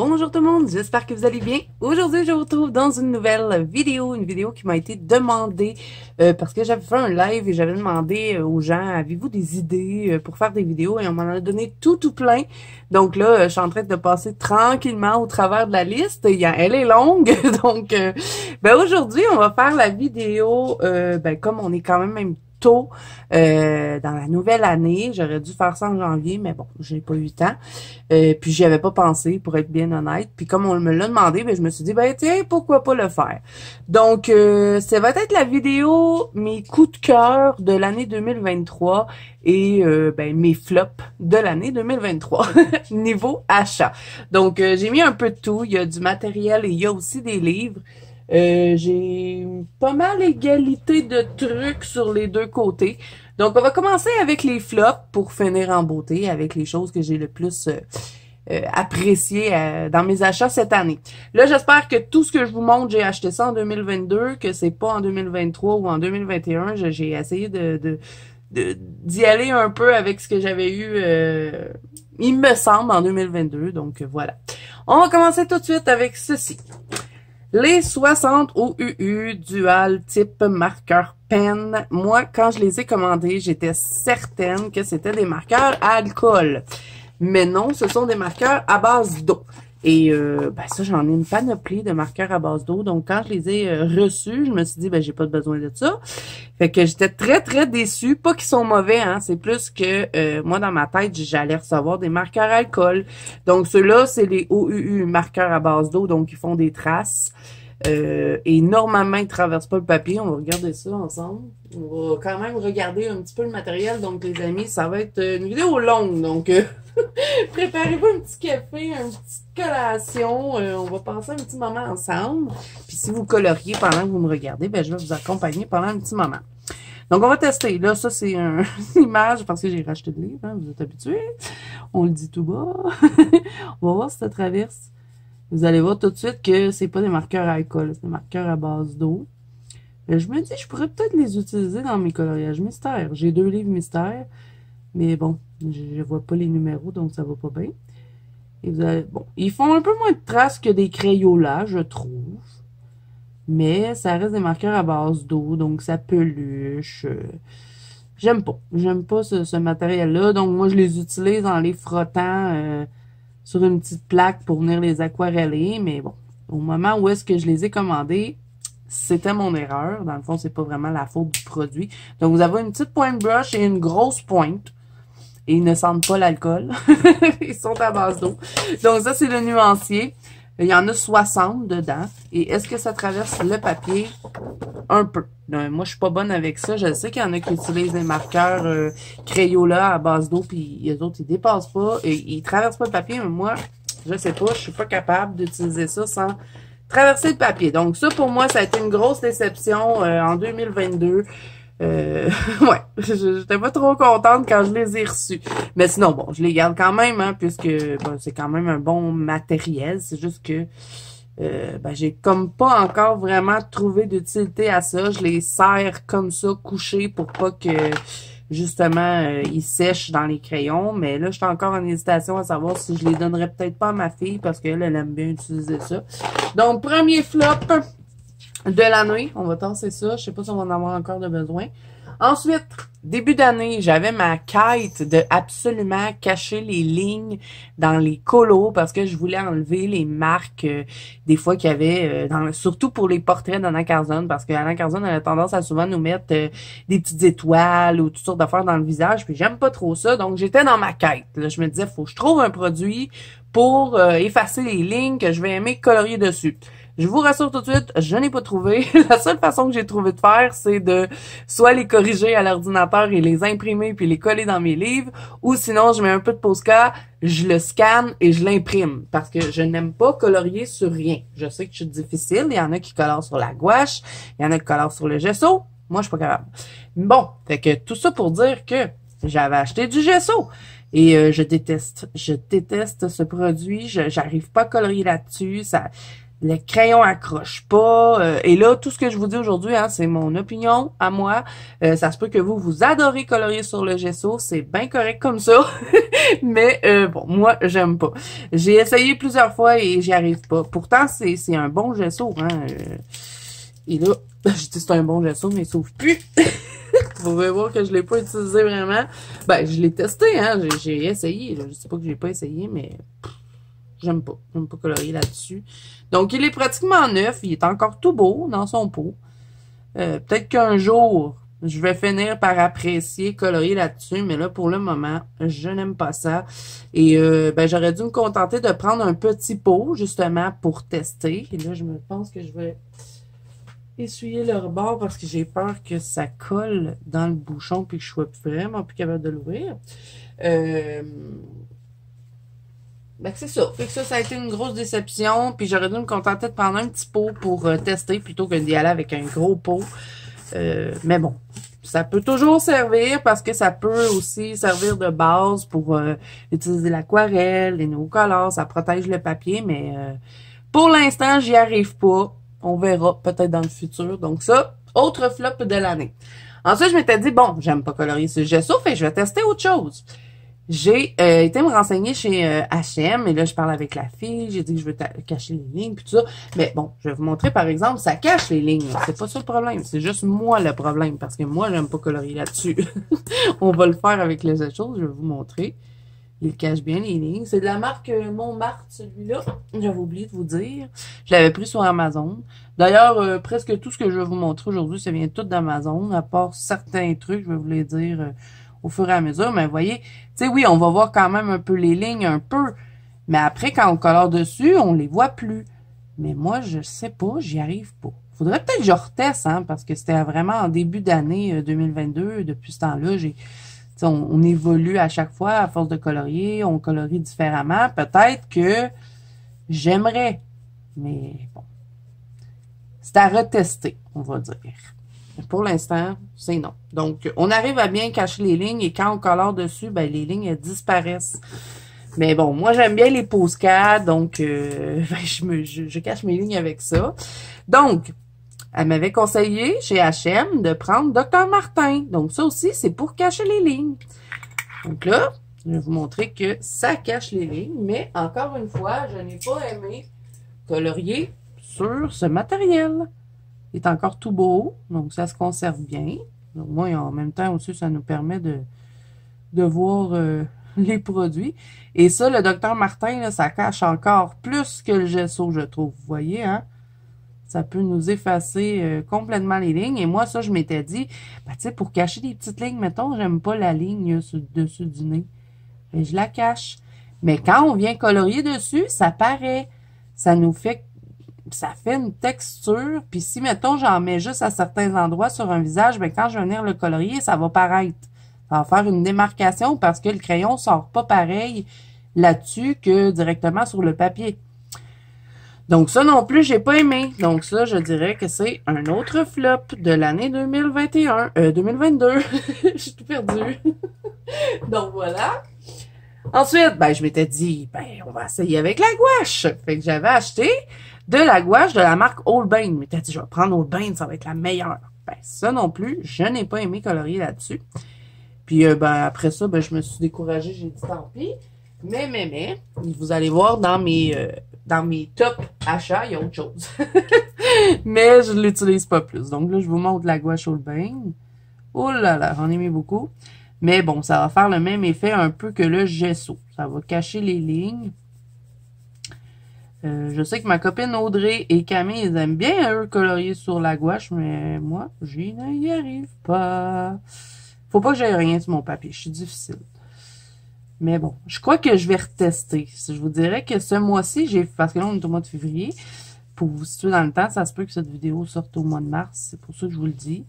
Bonjour tout le monde, j'espère que vous allez bien. Aujourd'hui, je vous retrouve dans une nouvelle vidéo, une vidéo qui m'a été demandée parce que j'avais fait un live et j'avais demandé aux gens, avez-vous des idées pour faire des vidéos? Et on m'en a donné tout plein. Donc là, je suis en train de passer tranquillement au travers de la liste. Elle est longue, donc aujourd'hui, on va faire la vidéo, comme on est quand même tôt dans la nouvelle année. J'aurais dû faire ça en janvier, mais bon, j'ai pas eu le temps. Puis j'y avais pas pensé, pour être bien honnête. Puis comme on me l'a demandé, je me suis dit, tiens, pourquoi pas le faire? Donc, ça va être la vidéo mes coups de cœur de l'année 2023 et mes flops de l'année 2023 niveau achat. Donc, j'ai mis un peu de tout. Il y a du matériel et il y a aussi des livres. J'ai pas mal égalité de trucs sur les deux côtés. Donc, on va commencer avec les flops pour finir en beauté avec les choses que j'ai le plus appréciées dans mes achats cette année. Là, j'espère que tout ce que je vous montre, j'ai acheté ça en 2022, que c'est pas en 2023 ou en 2021. J'ai essayé d'y aller un peu avec ce que j'avais eu, il me semble, en 2022. Donc, voilà. On va commencer tout de suite avec ceci. Les 60 OUU Dual type marqueur pen, moi, quand je les ai commandés, j'étais certaine que c'était des marqueurs à alcool. Mais non, ce sont des marqueurs à base d'eau. Et ça, j'en ai une panoplie de marqueurs à base d'eau. Donc, quand je les ai reçus, je me suis dit, j'ai pas besoin de ça. Fait que j'étais très déçue. Pas qu'ils sont mauvais, hein. C'est plus que moi, dans ma tête, j'allais recevoir des marqueurs à alcool. Donc, ceux-là, c'est les OUU, marqueurs à base d'eau. Donc, ils font des traces. Et normalement, ils traversent pas le papier. On va regarder ça ensemble. On va quand même regarder un petit peu le matériel. Donc, les amis, ça va être une vidéo longue. Donc, préparez-vous un petit café, une petite collation. On va passer un petit moment ensemble. Puis, si vous coloriez pendant que vous me regardez, je vais vous accompagner pendant un petit moment. Donc, on va tester. Là, ça, c'est une image parce que j'ai racheté le livre. Hein, vous êtes habitués. On le dit tout bas. On va voir si ça traverse. Vous allez voir tout de suite que c'est pas des marqueurs à alcool, c'est des marqueurs à base d'eau. Je me dis, je pourrais peut-être les utiliser dans mes coloriages mystères. J'ai 2 livres mystères, mais bon, je vois pas les numéros, donc ça va pas bien. Et vous allez, ils font un peu moins de traces que des Crayolas, je trouve. Mais ça reste des marqueurs à base d'eau, donc ça peluche. J'aime pas ce matériel-là. Donc moi, je les utilise en les frottant sur une petite plaque pour venir les aquareller, mais bon, au moment où est-ce que je les ai commandés, c'était mon erreur. Dans le fond, c'est pas vraiment la faute du produit. Donc, vous avez une petite pointe brush et une grosse pointe. Et ils ne sentent pas l'alcool. Ils sont à base d'eau. Donc, ça, c'est le nuancier. Il y en a 60 dedans. Et est-ce que ça traverse le papier? Un peu. Moi, je suis pas bonne avec ça. Je sais qu'il y en a qui utilisent des marqueurs Crayola à base d'eau, puis les autres, ils dépassent pas. Et ils traversent pas le papier, mais moi, je sais pas, je suis pas capable d'utiliser ça sans traverser le papier. Donc, ça, pour moi, ça a été une grosse déception en 2022. Ouais, j'étais pas trop contente quand je les ai reçus. Mais sinon, je les garde quand même, hein, puisque c'est quand même un bon matériel. C'est juste que j'ai comme pas encore vraiment trouvé d'utilité à ça. Je les serre comme ça, couchés, pour pas que justement ils sèchent dans les crayons. Mais là, je suis encore en hésitation à savoir si je les donnerais peut-être pas à ma fille parce qu'elle aime bien utiliser ça. Donc, premier flop de l'année. On va tasser ça. Je sais pas si on va en avoir encore de besoin. Ensuite, début d'année, j'avais ma quête de absolument cacher les lignes dans les colos parce que je voulais enlever les marques des fois qu'il y avait, surtout pour les portraits d'Anna Carzone, parce qu'Anna Carzone a tendance à souvent nous mettre des petites étoiles ou toutes sortes d'affaires dans le visage, puis j'aime pas trop ça, donc j'étais dans ma quête. Là, je me disais, faut que je trouve un produit pour effacer les lignes que je vais aimer colorier dessus. Je vous rassure tout de suite, je n'ai pas trouvé. La seule façon que j'ai trouvé de faire, c'est de soit les corriger à l'ordinateur et les imprimer puis les coller dans mes livres, ou sinon je mets un peu de Posca, je le scanne et je l'imprime parce que je n'aime pas colorier sur rien. Je sais que je suis difficile, il y en a qui colorent sur la gouache, il y en a qui colorent sur le gesso. Moi, je suis pas capable. Bon, fait que tout ça pour dire que j'avais acheté du gesso. Et je déteste ce produit. J'arrive pas à colorier là-dessus. le crayon accroche pas. Et là, tout ce que je vous dis aujourd'hui, hein, c'est mon opinion à moi. Ça se peut que vous adorez colorier sur le gesso. C'est bien correct comme ça. Mais bon, moi, j'aime pas. J'ai essayé plusieurs fois et j'y arrive pas. Pourtant, c'est un bon gesso. Hein, et là, je dis c'est un bon gesso, mais il s'ouvre plus. Vous pouvez voir que je l'ai pas utilisé vraiment. Ben, je l'ai testé, hein. J'ai essayé. Là. Je sais pas que j'ai pas essayé, mais j'aime pas. J'aime pas colorier là-dessus. Donc, il est pratiquement neuf. Il est encore tout beau dans son pot. Peut-être qu'un jour, je vais finir par apprécier colorier là-dessus. Mais là, pour le moment, je n'aime pas ça. Et ben, j'aurais dû me contenter de prendre un petit pot, justement, pour tester. Et là, je me pense que je vais essuyer le rebord parce que j'ai peur que ça colle dans le bouchon puis que je sois vraiment plus capable de l'ouvrir. Ben c'est ça. Fait que ça a été une grosse déception. Puis j'aurais dû me contenter de prendre un petit pot pour tester plutôt que d'y aller avec un gros pot. Mais bon, ça peut toujours servir parce que ça peut aussi servir de base pour utiliser l'aquarelle, les nouveaux colors. Ça protège le papier, mais pour l'instant, j'y arrive pas. On verra peut-être dans le futur. Donc ça, autre flop de l'année. Ensuite, je m'étais dit, bon, j'aime pas colorier ce gesso, fait que je vais tester autre chose. J'ai été me renseigner chez H&M, et là, je parle avec la fille, j'ai dit que je veux cacher les lignes, puis tout ça. Mais bon, je vais vous montrer, par exemple, ça cache les lignes. C'est pas ça le problème, c'est juste moi le problème, parce que moi, j'aime pas colorier là-dessus. On va le faire avec les autres choses, je vais vous montrer. Il cache bien les lignes. C'est de la marque Montmartre, celui-là. J'avais oublié de vous dire. Je l'avais pris sur Amazon. D'ailleurs, presque tout ce que je vais vous montrer aujourd'hui, ça vient tout d'Amazon, à part certains trucs, je vais vous les dire au fur et à mesure. Mais vous voyez, tu sais, oui, on va voir quand même un peu les lignes, un peu. Mais après, quand on colore dessus, on les voit plus. Mais moi, je sais pas, j'y arrive pas. Faudrait peut-être que je reteste, hein, parce que c'était vraiment en début d'année 2022. Depuis ce temps-là, on évolue à chaque fois à force de colorier, on colorie différemment. Peut-être que j'aimerais, mais bon. C'est à retester, on va dire. Mais pour l'instant, c'est non. Donc, on arrive à bien cacher les lignes et quand on colore dessus, ben les lignes elles disparaissent. Mais bon, moi j'aime bien les postcards, donc ben, je cache mes lignes avec ça. Donc, elle m'avait conseillé chez H&M de prendre Dr. Martin. Donc, ça aussi, c'est pour cacher les lignes. Donc là, je vais vous montrer que ça cache les lignes. Mais encore une fois, je n'ai pas aimé colorier sur ce matériel. Il est encore tout beau. Donc, ça se conserve bien. Donc, moi, en même temps aussi, ça nous permet de voir les produits. Et ça, le Dr. Martin, là, ça cache encore plus que le gesso, je trouve. Vous voyez, hein? Ça peut nous effacer complètement les lignes. Et moi, ça, je m'étais dit, ben, tu sais, pour cacher des petites lignes, mettons, j'aime pas la ligne sur le dessus du nez. Et je la cache. Mais quand on vient colorier dessus, ça paraît. Ça fait une texture. Puis si, mettons, j'en mets juste à certains endroits sur un visage, ben, quand je vais venir le colorier, ça va paraître. Ça va faire une démarcation parce que le crayon sort pas pareil là-dessus que directement sur le papier. Donc, ça non plus, j'ai pas aimé. Donc, ça, je dirais que c'est un autre flop de l'année 2021. 2022. J'ai tout perdu. Donc, voilà. Ensuite, ben, je m'étais dit, ben, on va essayer avec la gouache. Fait que j'avais acheté de la gouache de la marque Holbein. Je m'étais dit, je vais prendre Holbein, ça va être la meilleure. Ben, ça non plus, je n'ai pas aimé colorier là-dessus. Puis, ben, après ça, ben, je me suis découragée, j'ai dit, tant pis. Mais, vous allez voir dans mes top achats, il y a autre chose. Mais je l'utilise pas plus. Donc là, je vous montre la gouache Holbein. Oh là là, j'en ai mis beaucoup. Mais bon, ça va faire le même effet un peu que le gesso. Ça va cacher les lignes. Je sais que ma copine Audrey et Camille, ils aiment bien, eux, colorier sur la gouache, mais moi, je n'y arrive pas. Faut pas que j'aille rien sur mon papier. Je suis difficile. Mais bon, je crois que je vais retester. Je vous dirais que ce mois-ci, parce que là, on est au mois de février. Pour vous situer dans le temps, ça se peut que cette vidéo sorte au mois de mars. C'est pour ça que je vous le dis.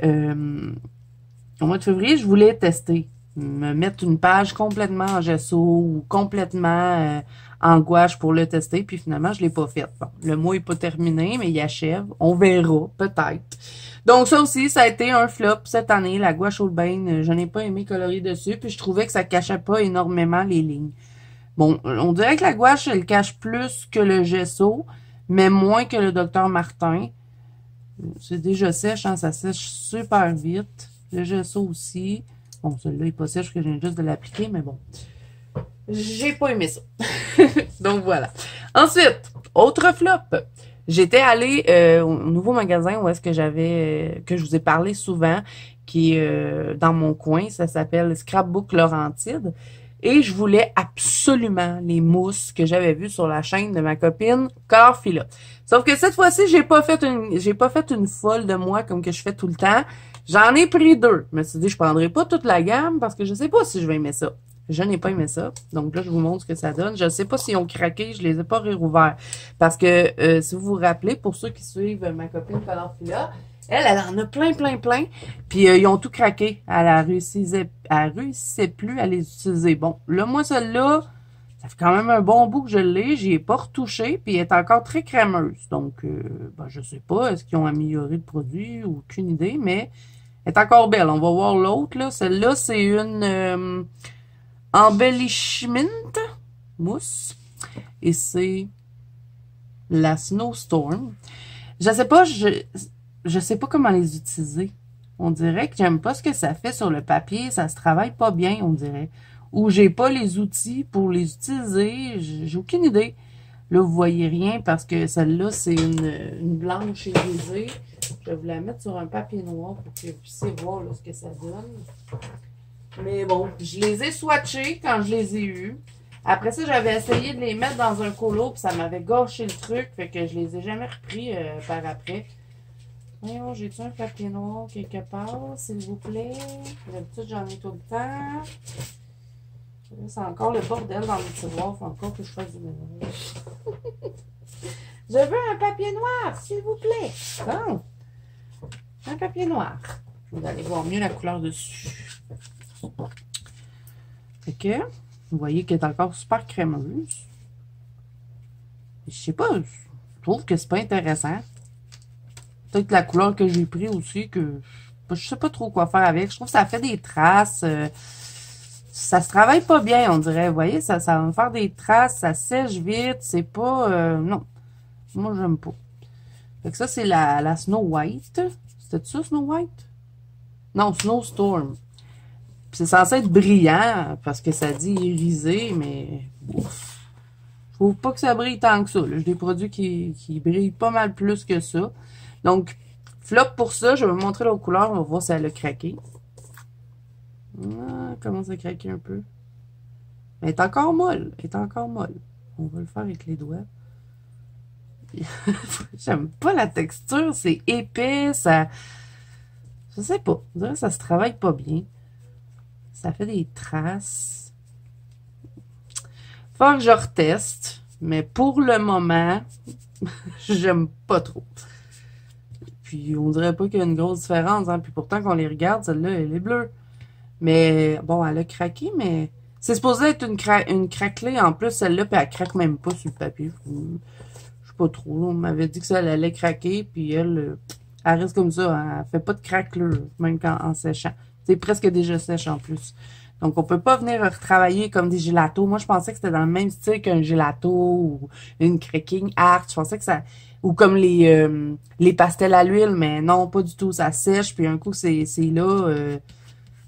Au mois de février, je voulais tester. Me mettre une page complètement en gesso ou complètement en gouache pour le tester. Puis finalement, je l'ai pas fait. Bon, le mois est pas terminé, mais il achève. On verra, peut-être. Donc ça aussi, ça a été un flop cette année. La gouache Holbein, je n'ai pas aimé colorier dessus. Puis je trouvais que ça cachait pas énormément les lignes. Bon, on dirait que la gouache, elle cache plus que le gesso. mais moins que le Dr Martin. C'est déjà sèche, hein, ça sèche super vite. Le gesso aussi. Bon, celui-là n'est pas sèche parce que je viens juste de l'appliquer, mais bon. J'ai pas aimé ça. Donc voilà. Ensuite, autre flop. J'étais allée au nouveau magasin où est-ce que j'avais que je vous ai parlé souvent, qui est dans mon coin. Ça s'appelle Scrapbook Laurentide. Et je voulais absolument les mousses que j'avais vues sur la chaîne de ma copine Colorfila. Sauf que cette fois-ci, j'ai pas fait une folle de moi comme que je fais tout le temps. J'en ai pris deux. Je me suis dit, je prendrai pas toute la gamme parce que je sais pas si je vais aimer ça. Je n'ai pas aimé ça. Donc là, je vous montre ce que ça donne. Je ne sais pas s'ils ont craqué. Je les ai pas réouverts. Parce que, si vous vous rappelez, pour ceux qui suivent ma copine Colorfila, elle en a plein. Puis, ils ont tout craqué. Elle réussissait plus à les utiliser. Bon, là, moi, celle-là, ça fait quand même un bon bout que je l'ai. J'y ai pas retouché. Puis, elle est encore très crémeuse. Donc, ben, je sais pas. Est-ce qu'ils ont amélioré le produit? Aucune idée. Mais, elle est encore belle. On va voir l'autre, là. Celle-là, c'est une... Embellishment mousse et c'est la Snowstorm. Je sais pas, je sais pas comment les utiliser. On dirait que j'aime pas ce que ça fait sur le papier, ça se travaille pas bien, on dirait. Ou j'ai pas les outils pour les utiliser, j'ai aucune idée. Là, vous voyez rien parce que celle-là, c'est une blanche irisée. Je vais vous la mettre sur un papier noir pour que vous puissiez voir là, ce que ça donne. Mais bon, je les ai swatchés quand je les ai eus. Après ça, j'avais essayé de les mettre dans un colo, puis ça m'avait gâché le truc, fait que je les ai jamais repris par après. Voyons, j'ai-tu un papier noir quelque part, s'il vous plaît? D'habitude, j'en ai tout le temps. C'est encore le bordel dans le tiroir, faut encore que je fasse du ménage. Je veux un papier noir, s'il vous plaît. Bon, un papier noir. Vous allez voir mieux la couleur dessus. Fait que, vous voyez qu'elle est encore super crémeuse. Je sais pas, je trouve que c'est pas intéressant. Peut-être la couleur que j'ai pris aussi, que je sais pas trop quoi faire avec. Je trouve que ça fait des traces. Ça se travaille pas bien, on dirait. Vous voyez, ça va me faire des traces, ça sèche vite. C'est pas... non, moi, j'aime pas. Fait que ça, c'est la Snow White. C'était ça, Snow White? Non, Snowstorm. C'est censé être brillant, parce que ça dit irisé, mais ouf, je trouve pas que ça brille tant que ça. J'ai des produits qui brillent pas mal plus que ça. Donc, flop pour ça, je vais vous montrer la couleur, on va voir si elle a craqué. Ah, commence à craquer un peu. Elle est encore molle, On va le faire avec les doigts. J'aime pas la texture, c'est épais, ça... Je sais pas, on dirait que ça se travaille pas bien. Ça fait des traces. Faut que je reteste. Mais pour le moment, j'aime pas trop. Puis, on dirait pas qu'il y a une grosse différence. Hein? Puis pourtant, quand on les regarde, celle-là, elle est bleue. Mais, bon, elle a craqué, mais... C'est supposé être une craquelée en plus, celle-là, puis elle craque même pas sur le papier. Je sais pas trop. On m'avait dit que ça elle allait craquer, puis elle reste comme ça. Hein? Elle fait pas de craquelure, même en séchant. C'est presque déjà sèche en plus. Donc, on peut pas venir retravailler comme des gelatos. Moi, je pensais que c'était dans le même style qu'un gelato ou une cracking art. Je pensais que ça... Ou comme les pastels à l'huile, mais non, pas du tout. Ça sèche, puis un coup, c'est là...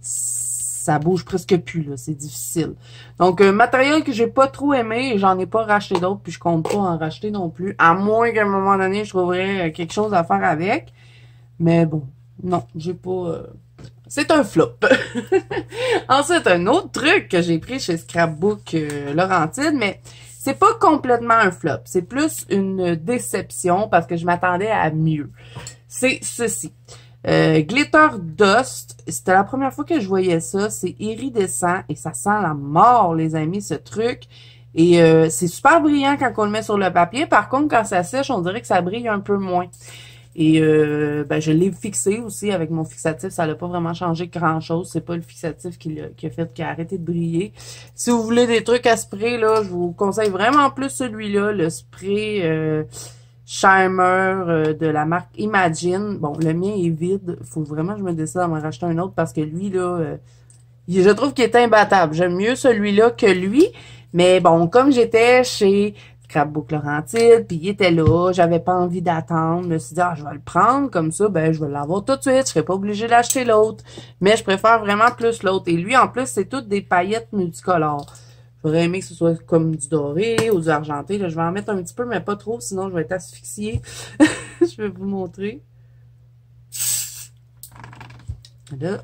ça bouge presque plus, là. C'est difficile. Donc, matériel que j'ai pas trop aimé, et j'en ai pas racheté d'autres, puis je compte pas en racheter non plus. À moins qu'à un moment donné, je trouverais quelque chose à faire avec. Mais bon, non, j'ai pas... C'est un flop. Ensuite, un autre truc que j'ai pris chez Scrapbook Laurentide, mais c'est pas complètement un flop. C'est plus une déception parce que je m'attendais à mieux. C'est ceci. Glitter Dust. C'était la première fois que je voyais ça. C'est iridescent et ça sent la mort, les amis, ce truc. Et c'est super brillant quand on le met sur le papier. Par contre, quand ça sèche, on dirait que ça brille un peu moins. Et ben, je l'ai fixé aussi avec mon fixatif. Ça n'a pas vraiment changé grand-chose. C'est pas le fixatif qui a arrêté de briller. Si vous voulez des trucs à spray, là, je vous conseille vraiment plus celui-là, le spray Charmer de la marque Imagine. Bon, le mien est vide. Faut vraiment que je me décide à m'en racheter un autre parce que lui, là, je trouve qu'il est imbattable. J'aime mieux celui-là que lui. Mais bon, comme j'étais chez Scrapbook Laurentide, puis il était là, j'avais pas envie d'attendre, je me suis dit, ah, je vais le prendre, comme ça, ben, je vais l'avoir tout de suite, je serai pas obligée d'acheter l'autre, mais je préfère vraiment plus l'autre, et lui, en plus, c'est toutes des paillettes multicolores. J'aurais aimé que ce soit comme du doré ou du argenté, là, je vais en mettre un petit peu, mais pas trop, sinon je vais être asphyxiée. Je vais vous montrer. Là,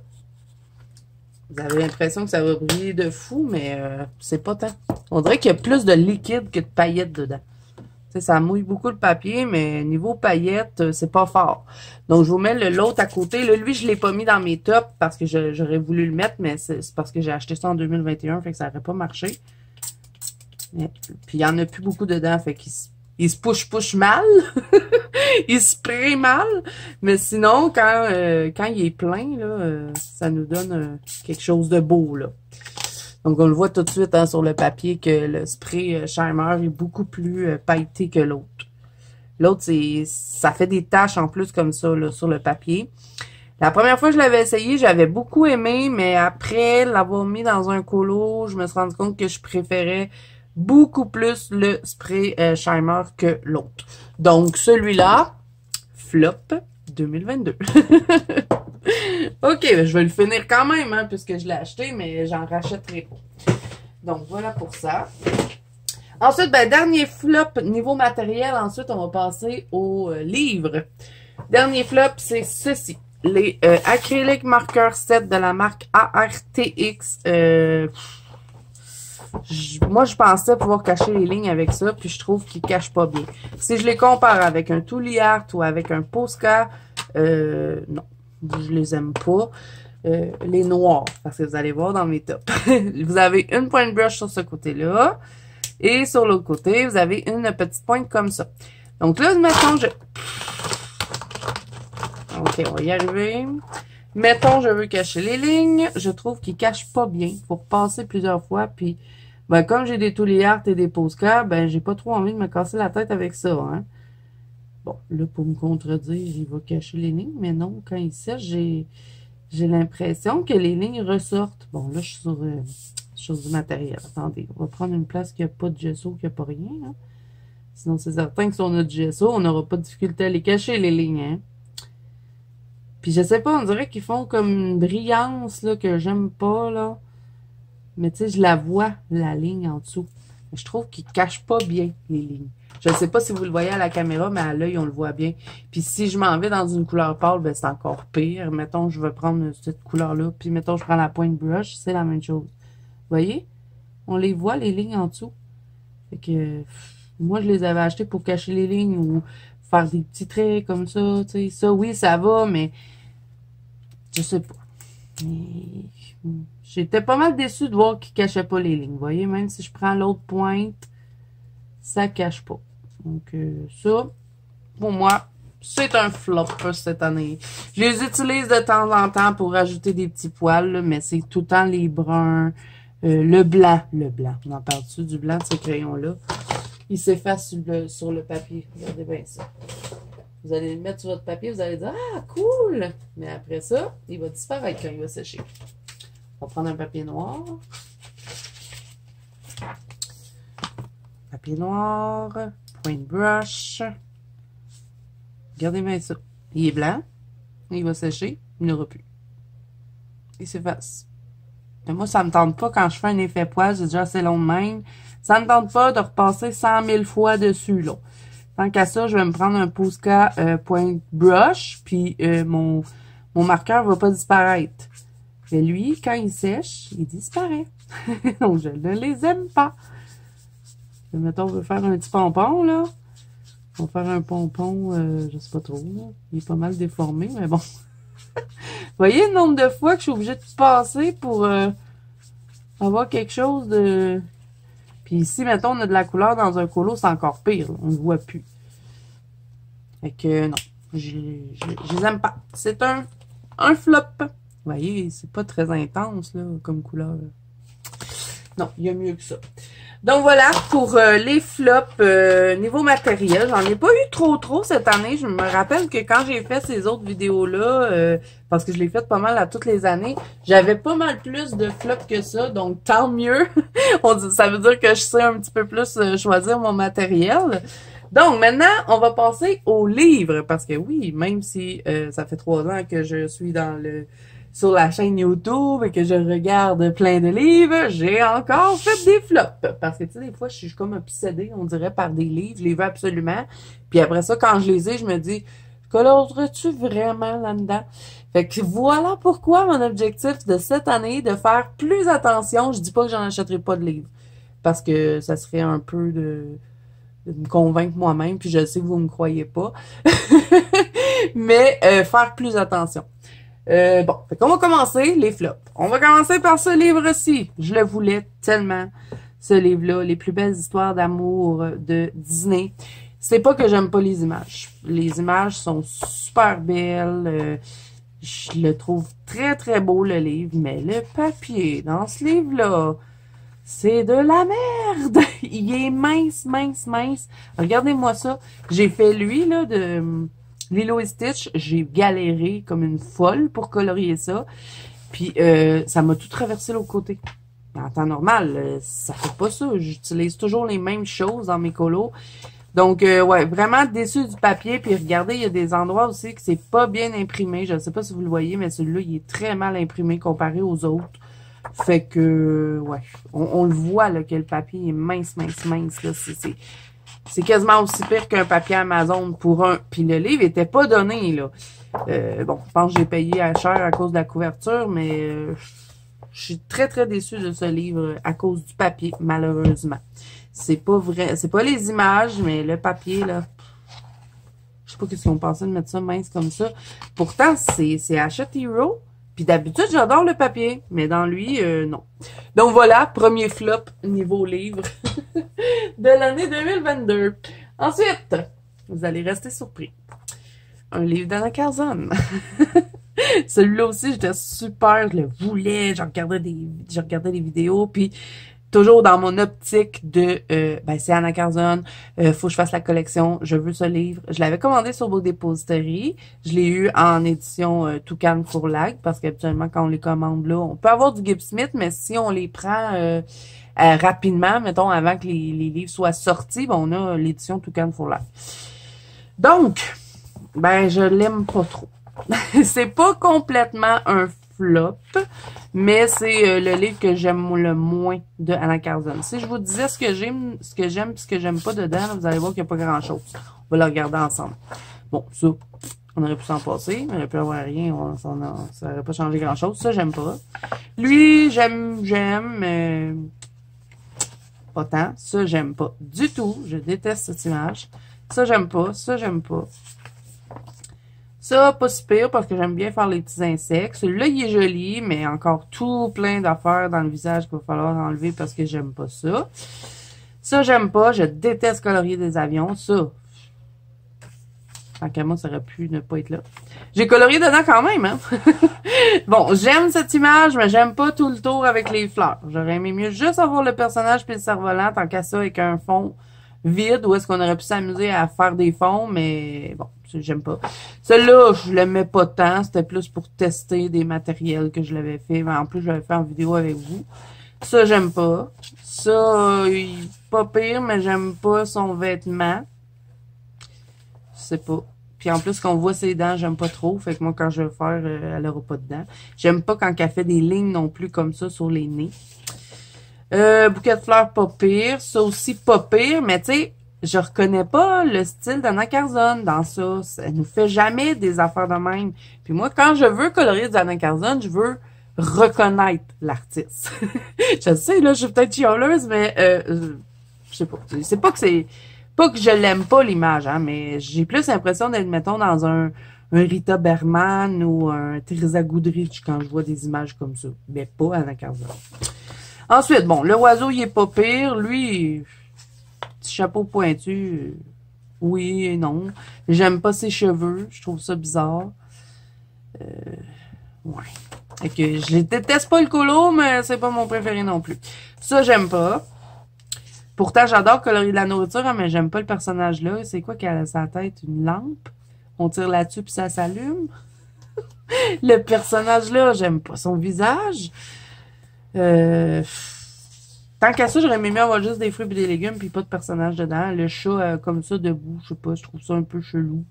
vous avez l'impression que ça va briller de fou, mais c'est pas tant. On dirait qu'il y a plus de liquide que de paillettes dedans. Tu sais, ça mouille beaucoup le papier, mais niveau paillettes, c'est pas fort. Donc, je vous mets l'autre à côté. Là, lui, je l'ai pas mis dans mes tops parce que j'aurais voulu le mettre, mais c'est parce que j'ai acheté ça en 2021, fait que ça n'aurait pas marché. Mais, puis, il y en a plus beaucoup dedans, fait qu'il se push mal. Il se spray mal. Mais sinon, quand il est plein, là, ça nous donne quelque chose de beau, là. Donc, on le voit tout de suite hein, sur le papier que le spray Shimer est beaucoup plus pailleté que l'autre. L'autre, ça fait des taches en plus comme ça là, sur le papier. La première fois que je l'avais essayé, j'avais beaucoup aimé, mais après l'avoir mis dans un colo, je me suis rendu compte que je préférais beaucoup plus le spray Shimer que l'autre. Donc, celui-là, flop 2022. OK, je vais le finir quand même, hein, puisque je l'ai acheté, mais j'en rachèterai pas. Donc, voilà pour ça. Ensuite, ben, dernier flop niveau matériel. Ensuite, on va passer au livre. Dernier flop, c'est ceci. Les acryliques marqueurs 7 de la marque ARTX. Moi, je pensais pouvoir cacher les lignes avec ça, puis je trouve qu'ils cachent pas bien. Si je les compare avec un Tooly Art ou avec un Posca, non, je les aime pas. Les noirs, parce que vous allez voir dans mes tops. Vous avez une pointe brush sur ce côté-là, et sur l'autre côté, vous avez une petite pointe comme ça. Donc là, mettons, OK, on va y arriver. Mettons, je veux cacher les lignes. Je trouve qu'ils cachent pas bien. Il faut repasser plusieurs fois, puis... Ben, comme j'ai des Tooly Art et des Posca, ben, j'ai pas trop envie de me casser la tête avec ça, hein. Bon, là, pour me contredire, il va cacher les lignes, mais non, quand il sèche, j'ai l'impression que les lignes ressortent. Bon, là, je suis sur du matériel. Attendez, on va prendre une place qui n'a pas de gesso, qui n'a pas rien, hein. Sinon, c'est certain que si on a du gesso, on n'aura pas de difficulté à les cacher, les lignes, hein. Puis, je sais pas, on dirait qu'ils font comme une brillance, là, que j'aime pas, là. Mais tu sais, je la vois, la ligne en dessous. Je trouve qu'ils ne cachent pas bien les lignes. Je ne sais pas si vous le voyez à la caméra, mais à l'œil, on le voit bien. Puis si je m'en vais dans une couleur pâle, ben c'est encore pire. Mettons, je vais prendre cette couleur-là, puis mettons, je prends la pointe brush, c'est la même chose. Vous voyez? On les voit, les lignes en dessous. Fait que, moi, je les avais achetés pour cacher les lignes ou faire des petits traits comme ça, tu sais. Ça, oui, ça va, mais je sais pas. J'étais pas mal déçue de voir qu'il cachait pas les lignes. Vous voyez, même si je prends l'autre pointe, ça cache pas. Donc, ça, pour moi, c'est un flop cette année. Je les utilise de temps en temps pour rajouter des petits poils, là, mais c'est tout le temps les bruns, le blanc. On en parle-tu du blanc de ces crayons-là? Il s'efface sur le papier. Regardez bien ça. Vous allez le mettre sur votre papier, vous allez dire « Ah, cool! » Mais après ça, il va disparaître quand il va sécher. On va prendre un papier noir. Papier noir, point brush. Regardez bien ça. Il est blanc, il va sécher, il n'aura plus. Il s'efface. Mais moi, ça ne me tente pas quand je fais un effet poil, j'ai déjà assez long de même. Ça ne me tente pas de repasser 100 000 fois dessus, là. Tant qu'à ça, je vais me prendre un Posca point brush, puis mon marqueur va pas disparaître. Mais lui, quand il sèche, il disparaît. Donc, je ne les aime pas. Mettons, on veut faire un petit pompon, là. On va faire un pompon, je sais pas trop, là. Il est pas mal déformé, mais bon. Vous voyez le nombre de fois que je suis obligée de passer pour avoir quelque chose de... Puis ici, mettons, on a de la couleur dans un colo, c'est encore pire, là. On ne voit plus. Fait que non, je les aime pas. C'est un flop. Vous voyez, c'est pas très intense, là, comme couleur. Non, il y a mieux que ça. Donc voilà pour les flops niveau matériel. J'en ai pas eu trop cette année. Je me rappelle que quand j'ai fait ces autres vidéos-là, parce que je l'ai fait pas mal à toutes les années, j'avais pas mal plus de flops que ça. Donc tant mieux. Ça veut dire que je sais un petit peu plus choisir mon matériel. Donc maintenant, on va passer aux livres. Parce que oui, même si ça fait 3 ans que je suis sur la chaîne YouTube et que je regarde plein de livres, j'ai encore fait des flops. Parce que, tu sais, des fois, je suis comme obsédée, on dirait, par des livres. Je les veux absolument. Puis après ça, quand je les ai, je me dis, colorerais-tu vraiment là-dedans? Fait que voilà pourquoi mon objectif de cette année, de faire plus attention. Je dis pas que j'en achèterai pas de livres. Parce que ça serait un peu de me convaincre moi-même, puis je sais que vous me croyez pas. Mais faire plus attention. Bon, fait qu'on va commencer les flops. On va commencer par ce livre-ci. Je le voulais tellement, ce livre-là, Les plus belles histoires d'amour de Disney. C'est pas que j'aime pas les images. Les images sont super belles. Je le trouve très beau, le livre. Mais le papier dans ce livre-là, c'est de la merde. Il est mince. Regardez-moi ça. J'ai fait lui, là, de Lilo et Stitch, j'ai galéré comme une folle pour colorier ça. Puis ça m'a tout traversé l'autre côté. En temps normal, ça fait pas ça. J'utilise toujours les mêmes choses dans mes colos. Donc, ouais, vraiment déçu du papier. Puis regardez, il y a des endroits aussi que c'est pas bien imprimé. Je ne sais pas si vous le voyez, mais celui-là, il est très mal imprimé comparé aux autres. Fait que, ouais, on le voit, là, que le papier est mince, là. C'est quasiment aussi pire qu'un papier Amazon pour un. Puis le livre était pas donné, là. Bon, je pense que j'ai payé cher à cause de la couverture, mais je suis très déçue de ce livre à cause du papier, malheureusement. C'est pas vrai. C'est pas les images, mais le papier, là. Je sais pas qu'est-ce qu'ils ont pensé de mettre ça mince comme ça. Pourtant, c'est Hachette Hero. Puis d'habitude, j'adore le papier, mais dans lui, non. Donc voilà, premier flop niveau livre de l'année 2022. Ensuite, vous allez rester surpris. Un livre d'Anna Carzone. Celui-là aussi, j'étais super, je le voulais, je regardais des vidéos, puis toujours dans mon optique de, ben c'est Anna Carzone, faut que je fasse la collection, je veux ce livre. Je l'avais commandé sur Beau Dépository. Je l'ai eu en édition Toucan Fourlag, parce qu'habituellement, quand on les commande là, on peut avoir du Gibbs Smith, mais si on les prend rapidement, mettons, avant que les livres soient sortis, ben, on a l'édition Toucan Fourlag. Donc, ben, je l'aime pas trop. C'est pas complètement un flop, mais c'est le livre que j'aime le moins de Anna Carzone. Si je vous disais ce que j'aime et ce que j'aime pas dedans, là, vous allez voir qu'il n'y a pas grand-chose. On va le regarder ensemble. Bon, ça, on aurait pu s'en passer, on aurait pu avoir rien, ça n'aurait pas changé grand-chose. Ça, j'aime pas. Lui, j'aime, mais pas tant. Ça, j'aime pas du tout. Je déteste cette image. Ça, j'aime pas. Ça, j'aime pas. Ça, pas si pire parce que j'aime bien faire les petits insectes. Celui-là, il est joli, mais encore tout plein d'affaires dans le visage qu'il va falloir enlever parce que j'aime pas ça. Ça, j'aime pas. Je déteste colorier des avions. Ça, tant qu'à moi, ça aurait pu ne pas être là. J'ai colorié dedans quand même, hein. Bon, j'aime cette image, mais j'aime pas tout le tour avec les fleurs. J'aurais aimé mieux juste avoir le personnage puis le cerf-volant, tant qu'à ça, avec un fond vide, où est-ce qu'on aurait pu s'amuser à faire des fonds, mais bon, j'aime pas. Celui-là, je l'aimais pas tant, c'était plus pour tester des matériels que je l'avais fait, mais en plus, je l'avais fait en vidéo avec vous. Ça, j'aime pas. Ça, il est pas pire, mais j'aime pas son vêtement. Je sais pas. Puis en plus, quand on voit ses dents, j'aime pas trop. Fait que moi, quand je vais faire, elle aura pas de dents. J'aime pas quand elle fait des lignes non plus comme ça sur les nez. Bouquet de fleurs, pas pire. Ça aussi, pas pire. Mais tu sais, je reconnais pas le style d'Anna Carzone dans ça. Elle nous fait jamais des affaires de même. Puis moi, quand je veux colorier d'Anna Carzone, je veux reconnaître l'artiste. Je sais, là, je suis peut-être chialeuse, mais je sais pas. C'est pas que c'est... Pas que je l'aime pas, l'image, hein, mais j'ai plus l'impression d'être, mettons, dans un Rita Berman ou un Teresa Goodrich quand je vois des images comme ça. Mais pas Anna Carzone. Ensuite, bon, le oiseau, il est pas pire. Lui, petit chapeau pointu, oui et non. J'aime pas ses cheveux. Je trouve ça bizarre. Ouais. Fait que je déteste pas le colo, mais c'est pas mon préféré non plus. Ça, j'aime pas. Pourtant, j'adore colorier de la nourriture, hein, mais j'aime pas le personnage là. C'est quoi qu'elle a à sa tête? Une lampe? On tire là-dessus puis ça s'allume? Le personnage là, j'aime pas son visage. Tant qu'à ça, j'aurais aimé mieux avoir juste des fruits et des légumes puis pas de personnage dedans. Le chat comme ça debout, je sais pas, je trouve ça un peu chelou.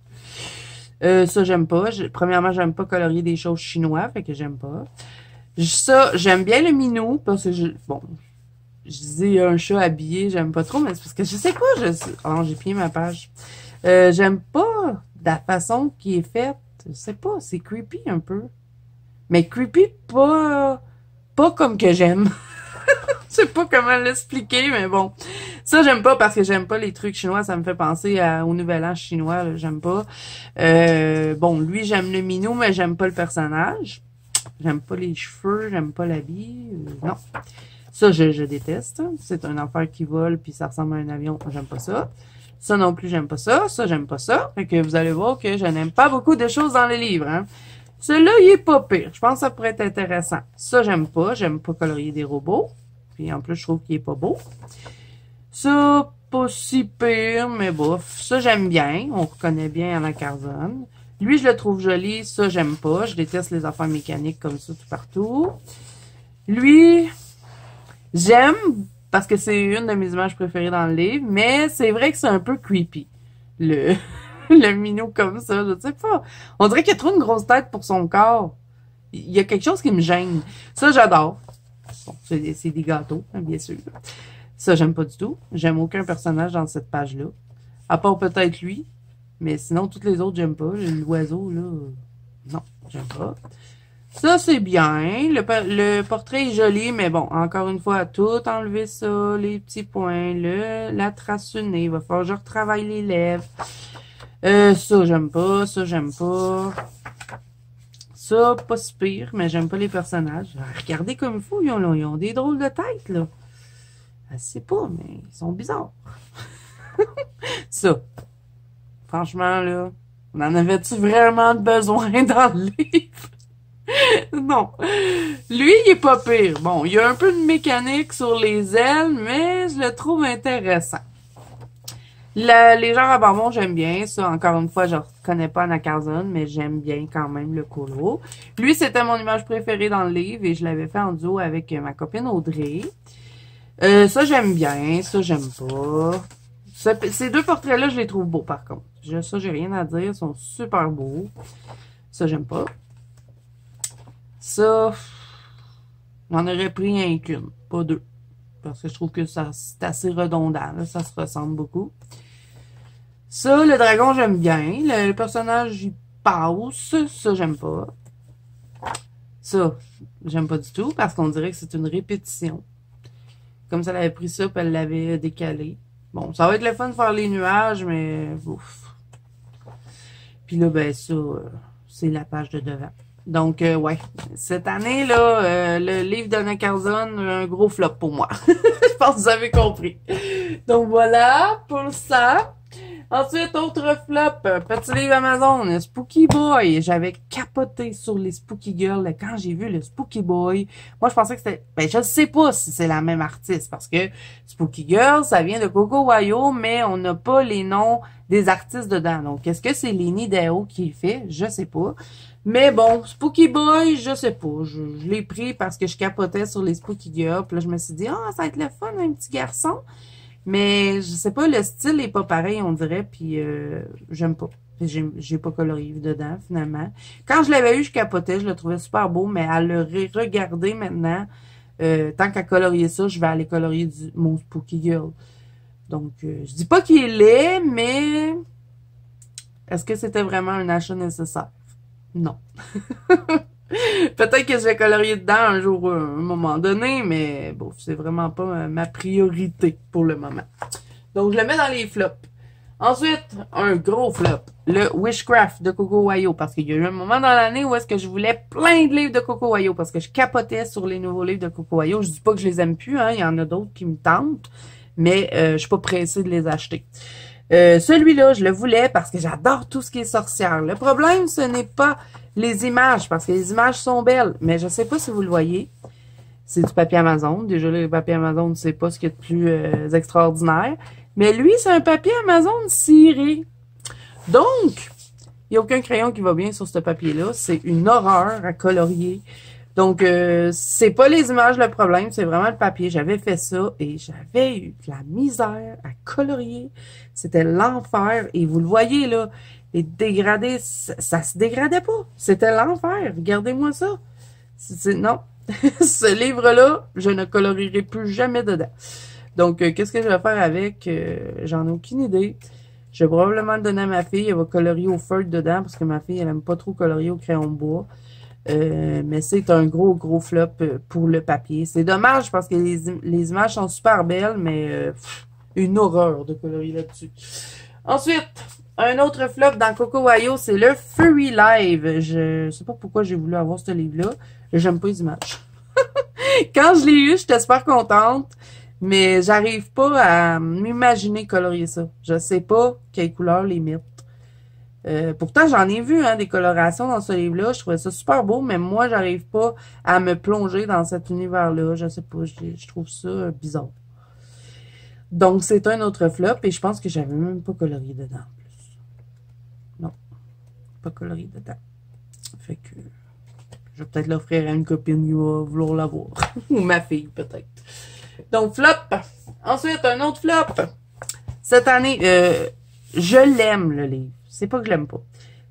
Ça, j'aime pas. Premièrement, j'aime pas colorier des choses chinois, fait que j'aime pas. Ça, j'aime bien le minou, parce que bon, je dis un chat habillé, j'aime pas trop, mais c'est parce que je sais pas, oh, j'ai plié ma page. J'aime pas la façon qui est faite. Je sais pas, c'est creepy un peu. Mais creepy pas comme que j'aime. Je sais pas comment l'expliquer, mais bon. Ça, j'aime pas parce que j'aime pas les trucs chinois. Ça me fait penser au Nouvel An chinois. J'aime pas. Bon, lui, j'aime le minou, mais j'aime pas le personnage. J'aime pas les cheveux. J'aime pas l'habit. Non. Ça, je déteste. C'est un affaire qui vole puis ça ressemble à un avion. J'aime pas ça. Ça non plus, j'aime pas ça. Ça, j'aime pas ça. Fait que vous allez voir que je n'aime pas beaucoup de choses dans les livres, hein. Celui-là, il est pas pire. Je pense que ça pourrait être intéressant. Ça, j'aime pas. J'aime pas colorier des robots. Puis en plus, je trouve qu'il est pas beau. Ça, pas si pire, mais bof. Ça, j'aime bien. On reconnaît bien Anna Carzon. Lui, je le trouve joli. Ça, j'aime pas. Je déteste les affaires mécaniques comme ça tout partout. Lui, j'aime parce que c'est une de mes images préférées dans le livre. Mais c'est vrai que c'est un peu creepy. Le minou comme ça, je sais pas. On dirait qu'il a trop une grosse tête pour son corps. Il y a quelque chose qui me gêne. Ça, j'adore. Bon, c'est des gâteaux, hein, bien sûr. Ça, j'aime pas du tout. J'aime aucun personnage dans cette page-là. À part peut-être lui. Mais sinon, toutes les autres, j'aime pas. L'oiseau, là, non, j'aime pas. Ça, c'est bien. Le portrait est joli, mais bon, encore une fois, tout enlever ça, les petits points, la trace sur le nez. Il va falloir que je retravaille les lèvres. Ça, j'aime pas. Ça, j'aime pas. Ça, pas si pire, mais j'aime pas les personnages. Regardez comme fou, ils ont des drôles de têtes, là. Je sais pas, mais ils sont bizarres. Ça. Franchement, là, on en avait-tu vraiment besoin dans le livre? Non. Lui, il est pas pire. Bon, il y a un peu de mécanique sur les ailes, mais je le trouve intéressant. Les gens à barbon, j'aime bien. Ça, encore une fois, je reconnais pas Anna Carzon, mais j'aime bien quand même le colo. Lui, c'était mon image préférée dans le livre et je l'avais fait en duo avec ma copine Audrey. Ça, j'aime bien. Ça, j'aime pas. Ces deux portraits-là, je les trouve beaux, par contre. Ça, j'ai rien à dire. Ils sont super beaux. Ça, j'aime pas. Ça, j'en aurais pris un qu'une, pas deux. Parce que je trouve que ça c'est assez redondant. Là, ça se ressemble beaucoup. Ça, le dragon, j'aime bien. Le personnage, il passe. Ça, j'aime pas. Ça, j'aime pas du tout parce qu'on dirait que c'est une répétition. Comme ça, elle avait pris ça puis elle l'avait décalé. Bon, ça va être le fun de faire les nuages, mais ouf. Puis là, ben ça, c'est la page de devant. Donc, ouais, cette année, là, le livre d'Anna Carzon, un gros flop pour moi. Je pense que vous avez compris. Donc, voilà pour ça. Ensuite, autre flop, petit livre Amazon, Spooky Boy. J'avais capoté sur les Spooky Girls quand j'ai vu le Spooky Boy. Moi, je pensais que c'était... Ben, je ne sais pas si c'est la même artiste parce que Spooky Girls, ça vient de Coco Wayo, mais on n'a pas les noms des artistes dedans. Donc, est-ce que c'est Lenny Dao qui le fait? Je sais pas. Mais bon, Spooky Boy, je sais pas. Je l'ai pris parce que je capotais sur les Spooky Girls. Puis là, je me suis dit, ah, ça va être le fun, un petit garçon. Mais je sais pas, le style est pas pareil, on dirait, puis j'aime pas. J'ai pas colorié dedans, finalement. Quand je l'avais eu, je capotais, je le trouvais super beau, mais à le regarder maintenant, tant qu'à colorier ça, je vais aller colorier mon Spooky Girl. Donc, je dis pas qu'il est laid, mais est-ce que c'était vraiment un achat nécessaire? Non. Peut-être que je vais colorier dedans un jour, à un moment donné, mais bon, c'est vraiment pas ma priorité pour le moment. Donc, je le mets dans les flops. Ensuite, un gros flop, le Wishcraft de Coco Wayo, parce qu'il y a eu un moment dans l'année où est-ce que je voulais plein de livres de Coco Wayo, parce que je capotais sur les nouveaux livres de Coco Wayo. Je dis pas que je les aime plus, hein, il y en a d'autres qui me tentent, mais je suis pas pressée de les acheter. Celui-là, je le voulais parce que j'adore tout ce qui est sorcière. Le problème, ce n'est pas les images, parce que les images sont belles, mais je sais pas si vous le voyez. c'est du papier Amazon. Déjà, le papier Amazon, c'est pas ce qu'il y a de plus extraordinaire. Mais lui, c'est un papier Amazon ciré. Donc, il n'y a aucun crayon qui va bien sur ce papier-là. C'est une horreur à colorier. Donc, c'est pas les images le problème, c'est vraiment le papier. J'avais fait ça et j'avais eu de la misère à colorier. C'était l'enfer. Et vous le voyez, là, les dégradés, ça se dégradait pas. C'était l'enfer. Regardez-moi ça. Non. Ce livre-là, je ne colorierai plus jamais dedans. Donc, qu'est-ce que je vais faire avec? J'en ai aucune idée. Je vais probablement le donner à ma fille. Elle va colorier au feutre dedans parce que ma fille, elle aime pas trop colorier au crayon de bois. Mais c'est un gros flop pour le papier. C'est dommage parce que les images sont super belles, mais une horreur de colorier là-dessus. Ensuite, un autre flop dans Coco Wayo, c'est le Furry Live. Je sais pas pourquoi j'ai voulu avoir ce livre-là. J'aime pas les images. Quand je l'ai eu, j'étais super contente, mais j'arrive pas à m'imaginer colorier ça. Je sais pas quelle couleur les mettre. Pourtant, j'en ai vu des colorations dans ce livre-là. Je trouvais ça super beau, mais moi, j'arrive pas à me plonger dans cet univers-là. Je sais pas, je trouve ça bizarre. Donc, c'est un autre flop et je pense que j'avais même pas colorié dedans en plus. Non, pas colorié dedans. Fait que je vais peut-être l'offrir à une copine qui va vouloir l'avoir. Ou ma fille, peut-être. Donc, flop. Ensuite, un autre flop. Cette année, je l'aime, le livre. C'est pas que je l'aime pas.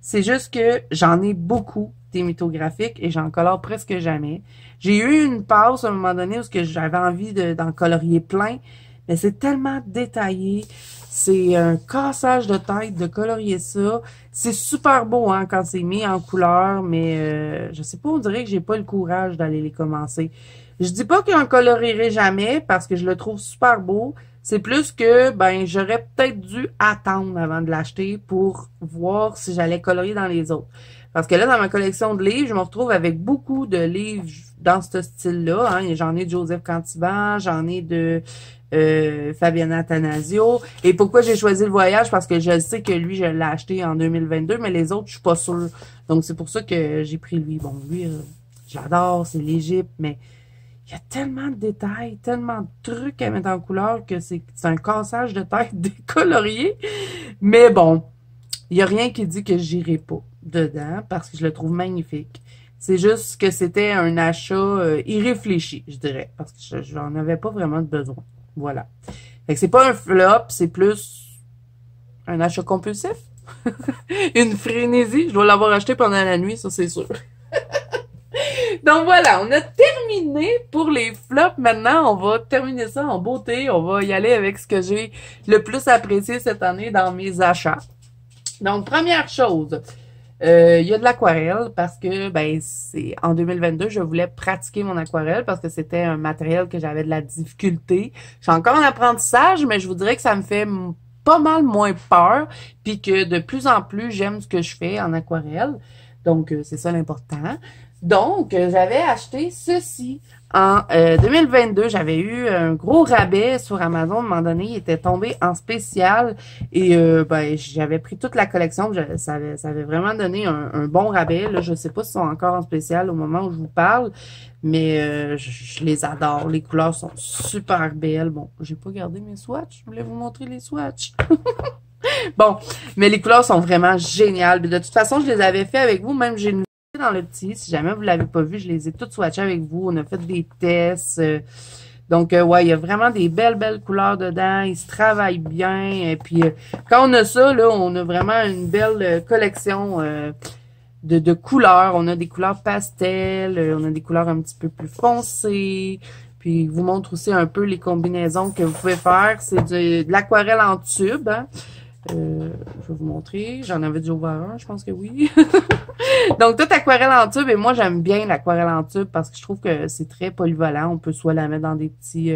C'est juste que j'en ai beaucoup des mythographiques et j'en colore presque jamais. J'ai eu une pause à un moment donné où j'avais envie d'en colorier plein, mais c'est tellement détaillé. C'est un cassage de tête de colorier ça. C'est super beau quand c'est mis en couleur, mais je sais pas, on dirait que j'ai pas le courage d'aller les commencer. Je dis pas que j'en colorierai jamais parce que je le trouve super beau. C'est plus que, j'aurais peut-être dû attendre avant de l'acheter pour voir si j'allais colorier dans les autres. Parce que là, dans ma collection de livres, je me retrouve avec beaucoup de livres dans ce style-là. J'en ai de Joseph Cantiban, j'en ai de Fabiana Attanasio. Et pourquoi j'ai choisi le voyage? Parce que je sais que lui, je l'ai acheté en 2022, mais les autres, je suis pas sûre. Donc, c'est pour ça que j'ai pris lui. Bon, lui, j'adore, c'est l'Égypte, mais il y a tellement de détails, tellement de trucs à mettre en couleur que c'est un cassage de tête décolorié. Mais bon, il n'y a rien qui dit que j'irai pas dedans parce que je le trouve magnifique. C'est juste que c'était un achat irréfléchi, je dirais, parce que j'en avais pas vraiment de besoin. Voilà. Fait que c'est pas un flop, c'est plus un achat compulsif. Une frénésie. Je dois l'avoir acheté pendant la nuit, ça c'est sûr. Donc voilà, on a terminé pour les flops. Maintenant, on va terminer ça en beauté. On va y aller avec ce que j'ai le plus apprécié cette année dans mes achats. Donc, première chose, il y a de l'aquarelle parce que, c'est en 2022, je voulais pratiquer mon aquarelle parce que c'était un matériel que j'avais de la difficulté. Je suis encore en apprentissage, mais je vous dirais que ça me fait pas mal moins peur puis que de plus en plus, j'aime ce que je fais en aquarelle. Donc, c'est ça l'important. Donc, j'avais acheté ceci en 2022. J'avais eu un gros rabais sur Amazon. À un moment donné, il était tombé en spécial et j'avais pris toute la collection. Ça avait vraiment donné un bon rabais. Là, je sais pas s'ils sont encore en spécial au moment où je vous parle, mais je les adore. Les couleurs sont super belles. Bon, j'ai pas gardé mes swatchs. Je voulais vous montrer les swatchs. Bon, mais les couleurs sont vraiment géniales. De toute façon, je les avais fait avec vous. Même j'ai une dans le petit. Si jamais vous l'avez pas vu, je les ai toutes swatchées avec vous. On a fait des tests. Donc, ouais, il y a vraiment des belles couleurs dedans. Ils se travaillent bien. Et puis, quand on a ça, là, on a vraiment une belle collection de couleurs. On a des couleurs pastel. On a des couleurs un petit peu plus foncées. Puis, je vous montre aussi un peu les combinaisons que vous pouvez faire. C'est de l'aquarelle en tube, je vais vous montrer. J'en avais déjà ouvert un, je pense que oui. Donc, toute aquarelle en tube. Et moi, j'aime bien l'aquarelle en tube parce que je trouve que c'est très polyvalent. On peut soit la mettre dans des petits...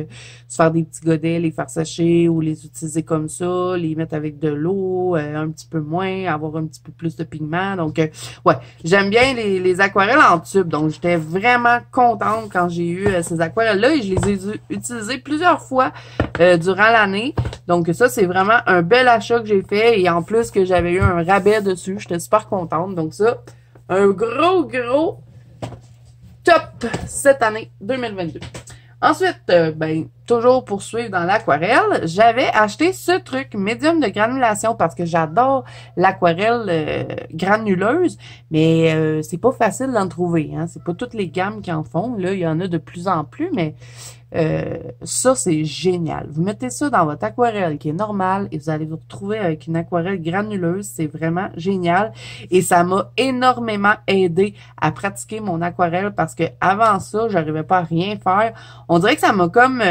se faire des petits godets, les faire sécher ou les utiliser comme ça, les mettre avec de l'eau, un petit peu moins, avoir un petit peu plus de pigments. Donc, ouais, j'aime bien les aquarelles en tube. Donc, j'étais vraiment contente quand j'ai eu ces aquarelles-là et je les ai utilisées plusieurs fois durant l'année. Donc, ça, c'est vraiment un bel achat que j'ai fait et en plus que j'avais eu un rabais dessus. J'étais super contente. Donc, ça, un gros top cette année 2022. Ensuite, ben, toujours poursuivre dans l'aquarelle, j'avais acheté ce truc médium de granulation parce que j'adore l'aquarelle granuleuse, mais c'est pas facile d'en trouver, hein. C'est pas toutes les gammes qui en font. Là, il y en a de plus en plus, mais ça, c'est génial. Vous mettez ça dans votre aquarelle qui est normale et vous allez vous retrouver avec une aquarelle granuleuse. C'est vraiment génial et ça m'a énormément aidé à pratiquer mon aquarelle parce que avant ça, j'arrivais pas à rien faire. On dirait que ça m'a comme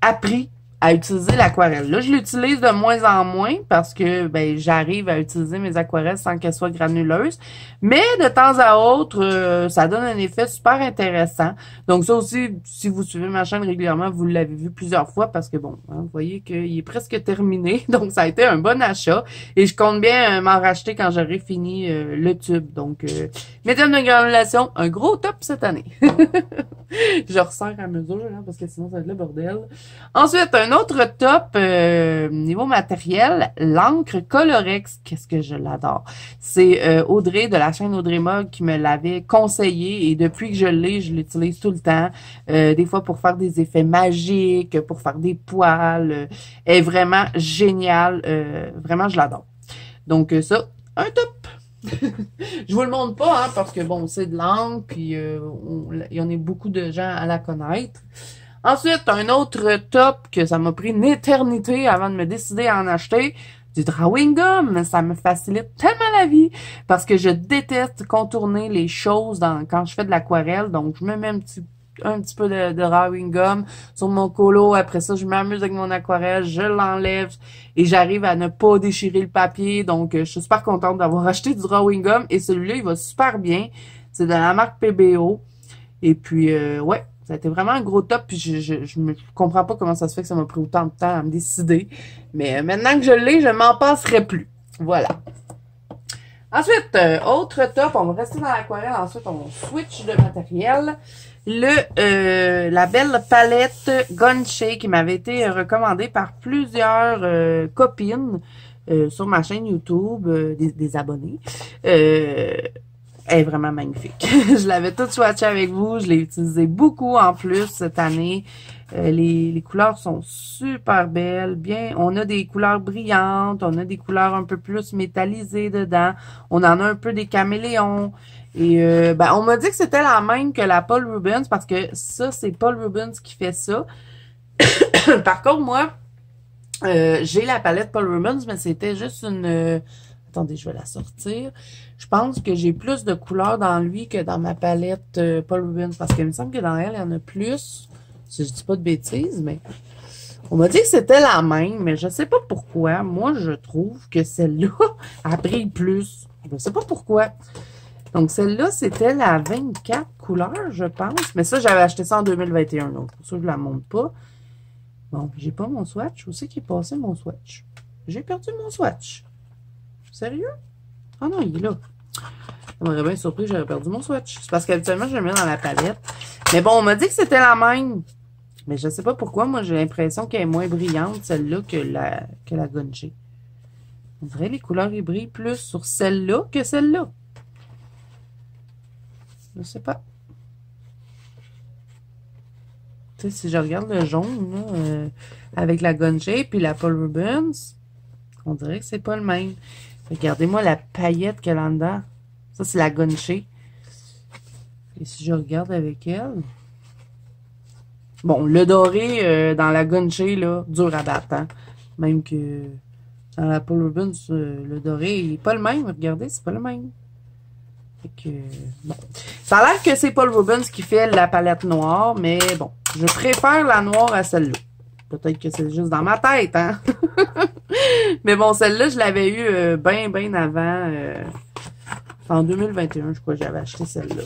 appris à utiliser l'aquarelle. Là, je l'utilise de moins en moins parce que ben j'arrive à utiliser mes aquarelles sans qu'elles soient granuleuses. Mais de temps à autre, ça donne un effet super intéressant. Donc ça aussi, si vous suivez ma chaîne régulièrement, vous l'avez vu plusieurs fois parce que bon, hein, vous voyez qu'il est presque terminé. Donc ça a été un bon achat. Et je compte bien m'en racheter quand j'aurai fini le tube. Donc, médium de granulation, un gros top cette année. Je resserre à mesure hein, parce que sinon ça va être le bordel. Ensuite, un autre top niveau matériel, l'encre Colorex. Qu'est-ce que je l'adore. C'est Audrey de la chaîne Audrey Mug qui me l'avait conseillé et depuis que je l'ai, je l'utilise tout le temps. Des fois pour faire des effets magiques, pour faire des poils. Elle est vraiment géniale. Vraiment, je l'adore. Donc ça, un top. Je vous le montre pas, hein, parce que bon, c'est de l'encre, puis il y en a beaucoup de gens à la connaître. Ensuite, un autre top que ça m'a pris une éternité avant de me décider à en acheter, du drawing gum. Ça me facilite tellement la vie parce que je déteste contourner les choses quand je fais de l'aquarelle. Donc, je me mets un petit peu de drawing gum sur mon colo. Après ça, je m'amuse avec mon aquarelle, je l'enlève et j'arrive à ne pas déchirer le papier. Donc, je suis super contente d'avoir acheté du drawing gum et celui-là, il va super bien. C'est de la marque PBO. Et puis, ouais, ça a été vraiment un gros top. Puis, je me comprends pas comment ça se fait que ça m'a pris autant de temps à me décider. Mais maintenant que je l'ai, je m'en passerai plus. Voilà. Ensuite, autre top, on va rester dans l'aquarelle. Ensuite, on switch de matériel. La belle palette Gunshake qui m'avait été recommandée par plusieurs copines sur ma chaîne YouTube, des abonnés. Elle est vraiment magnifique. Je l'avais toute swatchée avec vous. Je l'ai utilisé beaucoup en plus cette année. Les couleurs sont super belles. Bien, on a des couleurs brillantes. On a des couleurs un peu plus métallisées dedans. On en a un peu des caméléons. Et ben, on m'a dit que c'était la même que la Paul Rubens parce que ça, c'est Paul Rubens qui fait ça. Par contre, moi, j'ai la palette Paul Rubens, mais c'était juste une... attendez, je vais la sortir. Je pense que j'ai plus de couleurs dans lui que dans ma palette Paul Rubens parce qu'il me semble que dans elle, il y en a plus. Si je dis pas de bêtises, mais... On m'a dit que c'était la même, mais je sais pas pourquoi. Moi, je trouve que celle-là, elle brille plus. Je sais pas pourquoi. Donc, celle-là, c'était la 24 couleurs, je pense. Mais ça, j'avais acheté ça en 2021. Donc, pour ça, je ne la montre pas. Bon, j'ai pas mon swatch. Où c'est qu'il est passé, mon swatch? J'ai perdu mon swatch. Sérieux? Ah non, il est là. Ça m'aurait bien surpris que j'aurais perdu mon swatch. C'est parce qu'habituellement, je le mets dans la palette. Mais bon, on m'a dit que c'était la même. Mais je sais pas pourquoi. Moi, j'ai l'impression qu'elle est moins brillante, celle-là, que la Gunshake. On dirait les couleurs, ils brillent plus sur celle-là que celle-là. Je sais pas. Tu sais, si je regarde le jaune, là, avec la Gunshake puis la Paul Rubens, on dirait que c'est pas le même. Regardez-moi la paillette qu'elle a en dedans. Ça, c'est la Gunshake. Et si je regarde avec elle... Bon, le doré dans la Gunshake, là, dur à battre, hein? Même que dans la Paul Rubens, le doré, il n'est pas le même. Regardez, c'est pas le même. Fait que, bon. Ça a l'air que c'est Paul Rubens qui fait la palette noire, mais bon, je préfère la noire à celle-là. Peut-être que c'est juste dans ma tête, hein? Mais bon, celle-là, je l'avais eu bien avant. En 2021, je crois que j'avais acheté celle-là.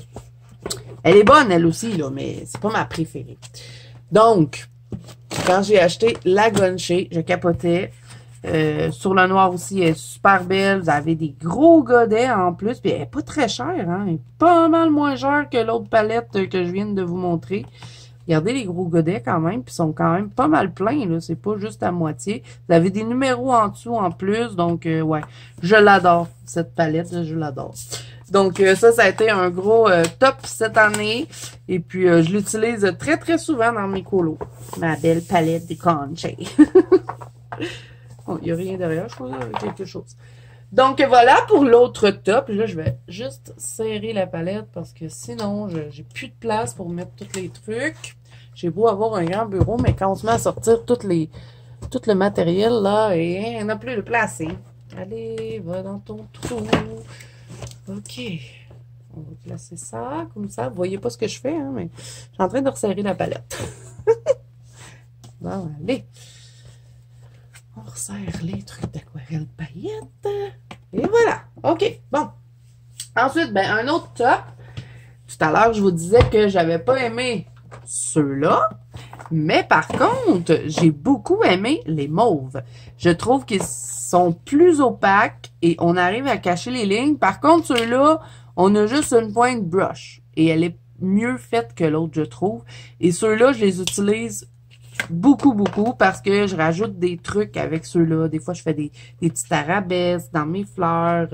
Elle est bonne, elle aussi, là, mais c'est pas ma préférée. Donc, quand j'ai acheté la Gunshake, je capotais. Sur le noir aussi, elle est super belle. Vous avez des gros godets en plus. Puis elle n'est pas très chère, hein? Elle est pas mal moins chère que l'autre palette que je viens de vous montrer. Regardez les gros godets quand même. Puis ils sont quand même pas mal pleins, là. C'est pas juste à moitié. Vous avez des numéros en dessous en plus. Donc, ouais. Je l'adore, cette palette, là, je l'adore. Donc, ça a été un gros top cette année. Et puis, je l'utilise très, très souvent dans mes colos. Ma belle palette des Conchés. Bon, il n'y a rien derrière, je crois, quelque chose. Donc, voilà pour l'autre top. Là, je vais juste serrer la palette parce que sinon, j'ai plus de place pour mettre tous les trucs. J'ai beau avoir un grand bureau, mais quand on se met à sortir tout le matériel, là, et on n'a plus de place, hein. Allez, va dans ton trou. OK. On va placer ça, comme ça. Vous voyez pas ce que je fais, hein, mais je suis en train de resserrer la palette. Bon, allez. On resserre les trucs d'aquarelle paillettes. Et voilà. OK. Bon. Ensuite, ben, un autre top. Tout à l'heure, je vous disais que j'avais pas aimé ceux-là. Mais par contre, j'ai beaucoup aimé les mauves. Je trouve qu'ils sont plus opaques et on arrive à cacher les lignes. Par contre, ceux-là, on a juste une pointe brush. Et elle est mieux faite que l'autre, je trouve. Et ceux-là, je les utilise beaucoup, beaucoup parce que je rajoute des trucs avec ceux-là. Des fois, je fais des petites arabesques dans mes fleurs.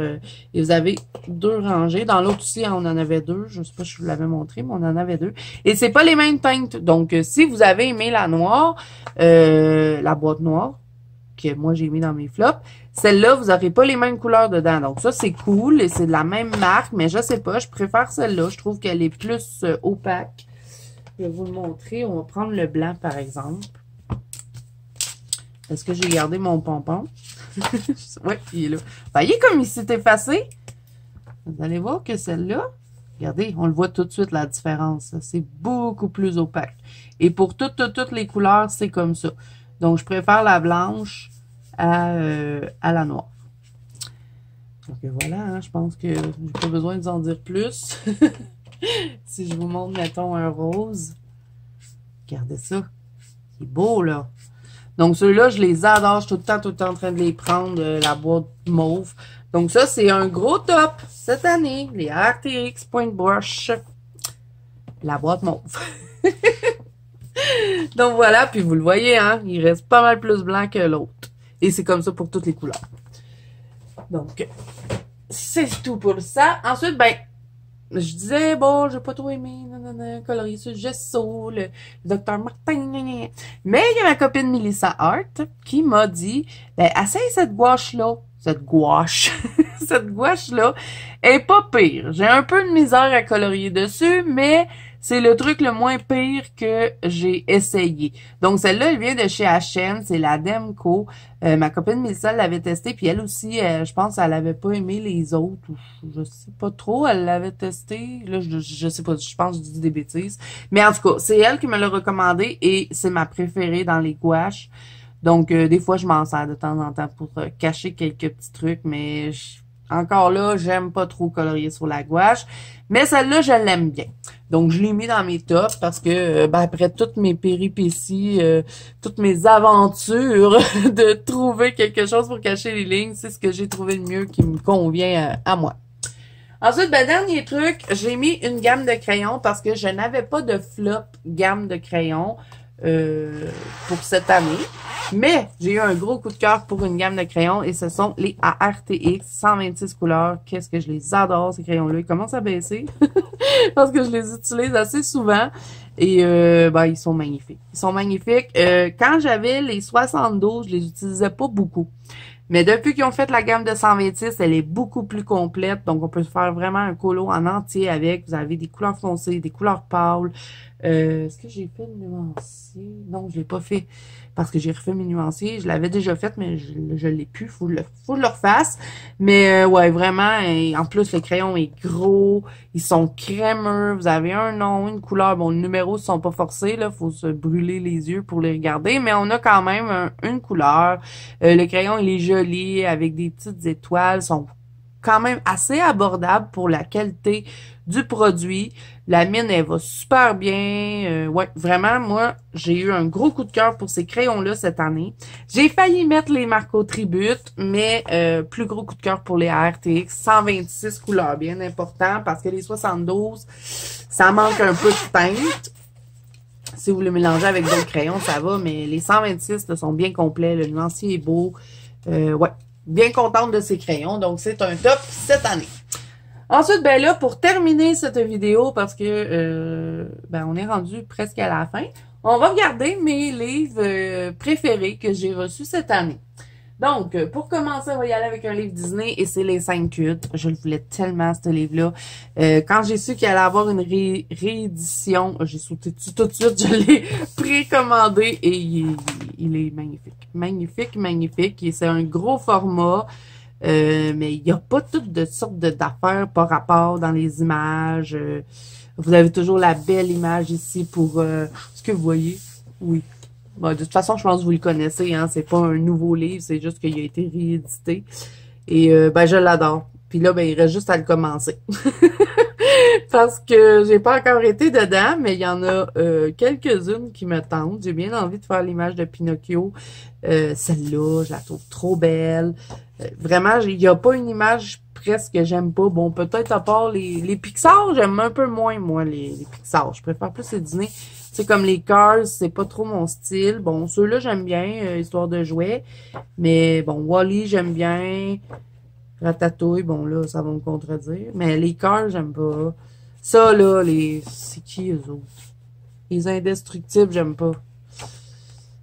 Et vous avez 2 rangées. Dans l'autre aussi, on en avait 2. Je sais pas si je vous l'avais montré, mais on en avait 2. Et c'est pas les mêmes teintes. Donc, si vous avez aimé la noire, la boîte noire, que moi j'ai mis dans mes flops, celle-là, vous n'aurez pas les mêmes couleurs dedans. Donc, ça, c'est cool. Et c'est de la même marque, mais je sais pas. Je préfère celle-là. Je trouve qu'elle est plus opaque. Je vais vous le montrer. On va prendre le blanc, par exemple. Est-ce que j'ai gardé mon pompon? Oui, il est là. Voyez comme il s'est effacé? Vous allez voir que celle-là, regardez, on le voit tout de suite la différence. C'est beaucoup plus opaque. Et pour toutes les couleurs, c'est comme ça. Donc, je préfère la blanche à la noire. Donc, voilà, hein, je pense que j'ai pas besoin de vous en dire plus. Si je vous montre, mettons, un rose. Regardez ça. C'est beau, là. Donc, ceux-là, je les adore. Je suis tout le temps en train de les prendre, la boîte mauve. Donc, ça, c'est un gros top cette année. Les RTX Point Brush. La boîte mauve. Donc, voilà. Puis, vous le voyez, hein. Il reste pas mal plus blanc que l'autre. Et c'est comme ça pour toutes les couleurs. Donc, c'est tout pour ça. Ensuite, ben, je disais, bon, j'ai pas trop aimé, nanana, colorier sur le gesso, le Dr. Martin, nanana. Mais il y a ma copine Melissa Hart qui m'a dit, ben, essaye cette gouache-là. Cette gouache. Cette gouache-là est pas pire. J'ai un peu de misère à colorier dessus, mais c'est le truc le moins pire que j'ai essayé. Donc, celle-là, elle vient de chez H&M. C'est la Demco. Ma copine Melissa l'avait testée. Puis elle aussi, je pense qu'elle avait pas aimé les autres. Je sais pas trop. Elle l'avait testé. Là, je sais pas. Je pense que je dis des bêtises. Mais en tout cas, c'est elle qui me l'a recommandé. Et c'est ma préférée dans les gouaches. Donc, des fois, je m'en sers de temps en temps pour cacher quelques petits trucs. Mais encore là, j'aime pas trop colorier sur la gouache. Mais celle-là, je l'aime bien. Donc, je l'ai mis dans mes tops parce que, ben, après toutes mes péripéties, toutes mes aventures de trouver quelque chose pour cacher les lignes, c'est ce que j'ai trouvé le mieux qui me convient à moi. Ensuite, ben, dernier truc, j'ai mis une gamme de crayons parce que je n'avais pas de flop gamme de crayons pour cette année. Mais j'ai eu un gros coup de cœur pour une gamme de crayons et ce sont les ARTX 126 couleurs. Qu'est-ce que je les adore, ces crayons-là. Ils commencent à baisser parce que je les utilise assez souvent et ben, ils sont magnifiques. Ils sont magnifiques. Quand j'avais les 72, je les utilisais pas beaucoup. Mais depuis qu'ils ont fait la gamme de 126, elle est beaucoup plus complète. Donc, on peut faire vraiment un colo en entier avec. Vous avez des couleurs foncées, des couleurs pâles. Est-ce que j'ai fait le nuancier? Non, je l'ai pas fait parce que j'ai refait mes nuanciers. Je l'avais déjà fait, mais je l'ai plus. Faut que je le refasse. Mais ouais, vraiment. Et en plus, le crayon est gros. Ils sont crémeux. Vous avez un nom, une couleur. Bon, les numéros ne sont pas forcés. Là, faut se brûler les yeux pour les regarder. Mais on a quand même une couleur. Le crayon, il est joli avec des petites étoiles. Ils sont quand même assez abordables pour la qualité du produit. La mine, elle va super bien. Ouais, vraiment, moi, j'ai eu un gros coup de cœur pour ces crayons-là cette année. J'ai failli mettre les Marco Tribute, mais plus gros coup de cœur pour les RTX 126 couleurs, bien important, parce que les 72, ça manque un peu de teinte. Si vous le mélangez avec d'autres crayons, ça va, mais les 126 là, sont bien complets. Le nuancier est beau. Ouais, bien contente de ces crayons. Donc, c'est un top cette année. Ensuite, ben là, pour terminer cette vidéo, parce que ben on est rendu presque à la fin, on va regarder mes livres préférés que j'ai reçus cette année. Donc, pour commencer, on va y aller avec un livre Disney et c'est Les 5 cultes. Je le voulais tellement, ce livre-là. Quand j'ai su qu'il allait avoir une réédition, j'ai sauté dessus tout de suite, je l'ai précommandé et il est magnifique. Magnifique, magnifique. Et c'est un gros format. Mais il n'y a pas toutes de sortes d'affaires par rapport dans les images. Vous avez toujours la belle image ici pour ce que vous voyez. Oui. Bon, de toute façon, je pense que vous le connaissez, hein. C'est pas un nouveau livre, c'est juste qu'il a été réédité. Et ben je l'adore. Puis là, ben il reste juste à le commencer. Parce que j'ai pas encore été dedans, mais il y en a quelques-unes qui me tentent. J'ai bien envie de faire l'image de Pinocchio. Celle-là, je la trouve trop belle. Vraiment, il n'y a pas une image presque que j'aime pas. Bon, peut-être à part les Pixar, j'aime un peu moins, moi, les Pixar. Je préfère plus les Disney. C'est comme les Cars, c'est pas trop mon style. Bon, ceux-là, j'aime bien, histoire de jouets. Mais bon, Wall-E, j'aime bien. Ratatouille, bon, là, ça va me contredire. Mais les Cars, j'aime pas. Ça, là, c'est qui, eux autres? Les Indestructibles, j'aime pas.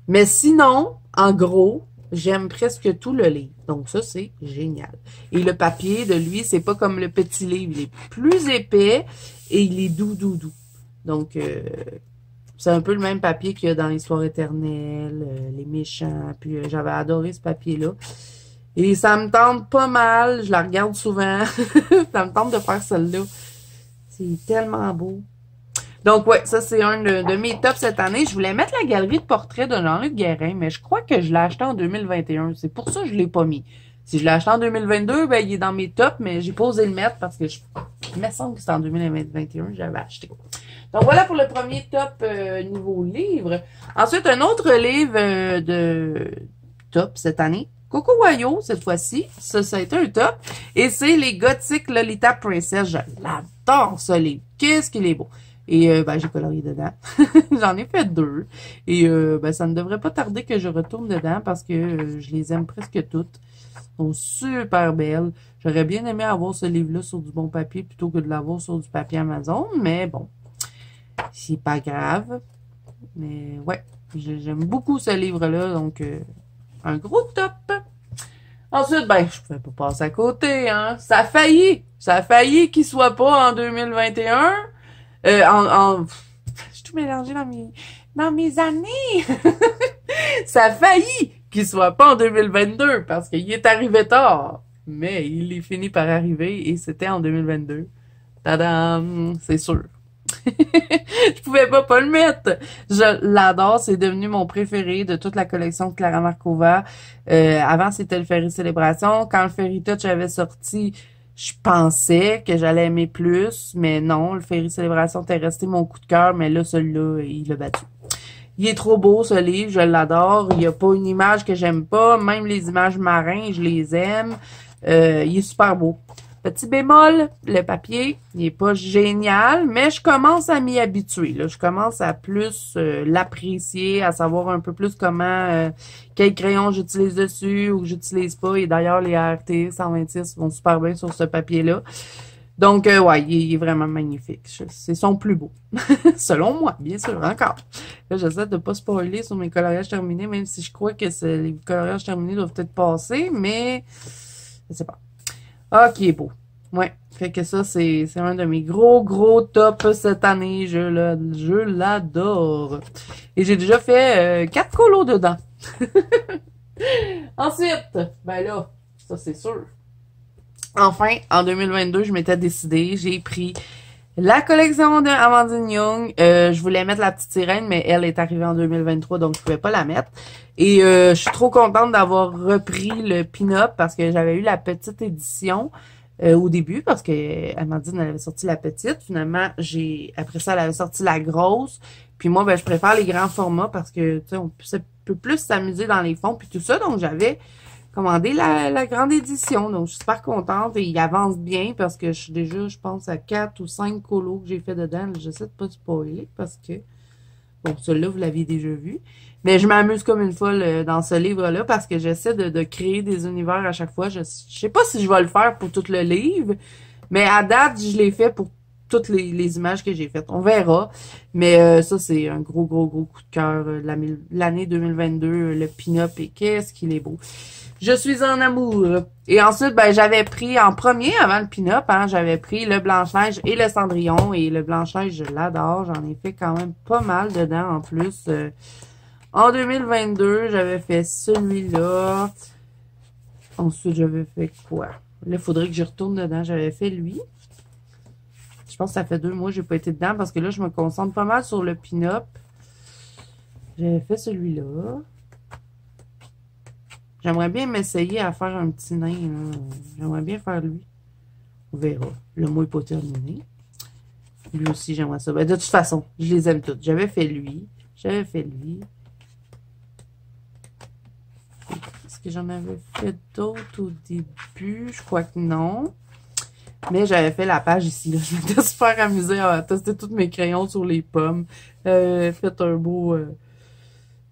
Mais sinon, en gros, j'aime presque tout le livre. Donc ça, c'est génial. Et le papier de lui, c'est pas comme le petit livre. Il est plus épais et il est doux, doux, doux. Donc, c'est un peu le même papier qu'il y a dans l'Histoire éternelle, les méchants. Puis j'avais adoré ce papier-là. Et ça me tente pas mal. Je la regarde souvent. Ça me tente de faire celle-là. C'est tellement beau. Donc, ouais, ça, c'est un de mes tops cette année. Je voulais mettre la galerie de portraits de Jean-Luc Guérin, mais je crois que je l'ai acheté en 2021. C'est pour ça que je l'ai pas mis. Si je l'ai acheté en 2022, ben, il est dans mes tops, mais j'ai pas osé le mettre parce que il me semble que c'était en 2021 que j'avais acheté. Donc, voilà pour le premier top niveau livre. Ensuite, un autre livre de top cette année. Coco Wayo, cette fois-ci. Ça a été un top. Et c'est les Gothiques Lolita Princess. Je l'adore, ce livre. Qu'est-ce qu'il est beau. Et ben, j'ai colorié dedans. J'en ai fait 2. Et ben, ça ne devrait pas tarder que je retourne dedans parce que je les aime presque toutes. Elles sont super belles. J'aurais bien aimé avoir ce livre-là sur du bon papier plutôt que de l'avoir sur du papier Amazon. Mais bon, c'est pas grave. Mais ouais, j'aime beaucoup ce livre-là. Donc, un gros top. Ensuite, ben, je pouvais pas passer à côté, hein. Ça a failli qu'il soit pas en 2021. J'ai tout mélangé dans mes années. Ça a failli qu'il soit pas en 2022 parce qu'il est arrivé tard. Mais il est fini par arriver et c'était en 2022. Tadam! C'est sûr. Je pouvais pas le mettre. Je l'adore, c'est devenu mon préféré de toute la collection de Clara Markova. Avant, c'était le Fairy Célébration. Quand le Fairy Touch avait sorti, je pensais que j'allais aimer plus, mais non, le Fairy Célébration était resté mon coup de cœur, mais là, celui-là, il l'a battu. Il est trop beau, ce livre, je l'adore. Il n'y a pas une image que j'aime pas. Même les images marins, je les aime. Il est super beau. Petit bémol, le papier, il est pas génial, mais je commence à m'y habituer. Là. Je commence à plus l'apprécier, à savoir un peu plus comment, quel crayon j'utilise dessus ou que j'utilise pas. Et d'ailleurs, les ART 126 vont super bien sur ce papier-là. Donc, ouais, il est vraiment magnifique. C'est son plus beau. Selon moi, bien sûr, encore. Là, j'essaie de pas spoiler sur mes coloriages terminés, même si je crois que les coloriages terminés doivent peut-être passer, mais je sais pas. Ah, qui est beau. Ouais. Fait que ça, c'est un de mes gros tops cette année. Je l'adore. Et j'ai déjà fait 4 colos dedans. Ensuite, ben là, ça c'est sûr. Enfin, en 2022, je m'étais décidée. J'ai pris la collection de Amandine Young. Je voulais mettre la petite sirène, mais elle est arrivée en 2023, donc je pouvais pas la mettre. Et je suis trop contente d'avoir repris le pin-up parce que j'avais eu la petite édition au début parce que Amandine elle avait sorti la petite. Finalement, après ça, elle avait sorti la grosse. Puis moi, ben je préfère les grands formats parce que tu sais, on peut plus s'amuser dans les fonds puis tout ça. Donc j'avais commandé la grande édition. Donc je suis super contente et il avance bien parce que je suis déjà, je pense, à 4 ou 5 colos que j'ai fait dedans. J'essaie de pas spoiler parce que bon, celui-là, vous l'aviez déjà vu. Mais je m'amuse comme une folle dans ce livre-là parce que j'essaie de créer des univers à chaque fois. Je sais pas si je vais le faire pour tout le livre, Mais à date, je l'ai fait pour toutes les images que j'ai faites. On verra. Mais ça, c'est un gros coup de cœur. L'année 2022, le pin-up, et qu'est-ce qu'il est beau. Je suis en amour. Et ensuite, ben, j'avais pris en premier, avant le pin-up, hein, j'avais pris le Blanche-Neige et le Cendrillon. Et le Blanche-Neige, je l'adore. J'en ai fait quand même pas mal dedans, en plus. En 2022, j'avais fait celui-là. Ensuite, j'avais fait quoi? Là, il faudrait que je retourne dedans. J'avais fait lui. Je pense que ça fait 2 mois que j'ai pas été dedans parce que là, je me concentre pas mal sur le pin-up. J'avais fait celui-là. J'aimerais bien m'essayer à faire un petit nain. J'aimerais bien faire lui. On verra. Le mois n'est pas terminé. Lui aussi, j'aimerais ça. Ben, de toute façon, je les aime toutes. J'avais fait lui. J'avais fait lui. Est-ce que j'en avais fait d'autres au début? Je crois que non. Mais j'avais fait la page ici. Là. Je m'étais super amusée à tester tous mes crayons sur les pommes. Fait un beau...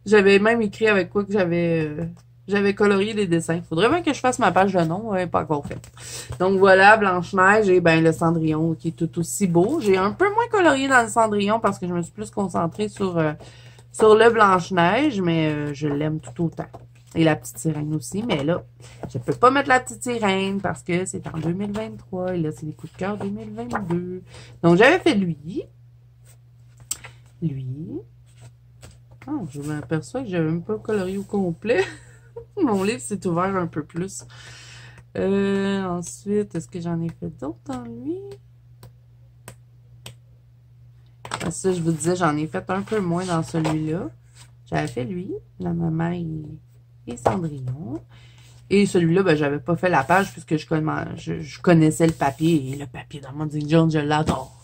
J'avais même écrit avec quoi que j'avais colorié des dessins. Faudrait bien que je fasse ma page de nom. Pas encore fait. Donc voilà, Blanche-Neige et ben le Cendrillon qui est tout aussi beau. J'ai un peu moins colorié dans le Cendrillon parce que je me suis plus concentrée sur le Blanche-Neige. Mais je l'aime tout autant. Et la petite sirène aussi, mais là, je peux pas mettre la petite sirène parce que c'est en 2023. Et là, c'est les coups de cœur 2022. Donc, j'avais fait lui. Lui. Oh, je m'aperçois que j'avais même pas colorié au complet. Mon livre s'est ouvert un peu plus. Ensuite, est-ce que j'en ai fait d'autres dans lui? Ça, je vous disais, j'en ai fait un peu moins dans celui-là. J'avais fait lui, la maman et Cendrillon. Et celui-là, ben, j'avais pas fait la page puisque je connaissais le papier. Et le papier d'Amandine Jones, je l'adore.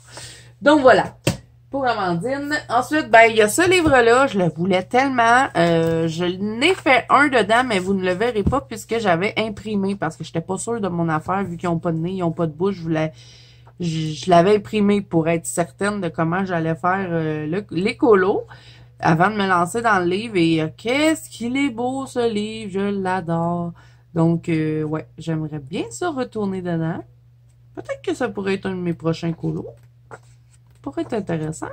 Donc voilà, pour Amandine. Ensuite, ben, il y a ce livre-là. Je le voulais tellement. Je n'ai fait un dedans, mais vous ne le verrez pas puisque j'avais imprimé parce que j'étais pas sûre de mon affaire vu qu'ils n'ont pas de nez, ils n'ont pas de bouche. Je l'avais imprimé pour être certaine de comment j'allais faire l'écolo. Avant de me lancer dans le livre, et qu'est-ce qu'il est beau ce livre, je l'adore. Donc, ouais, j'aimerais bien ça retourner dedans. Peut-être que ça pourrait être un de mes prochains colos. Ça pourrait être intéressant.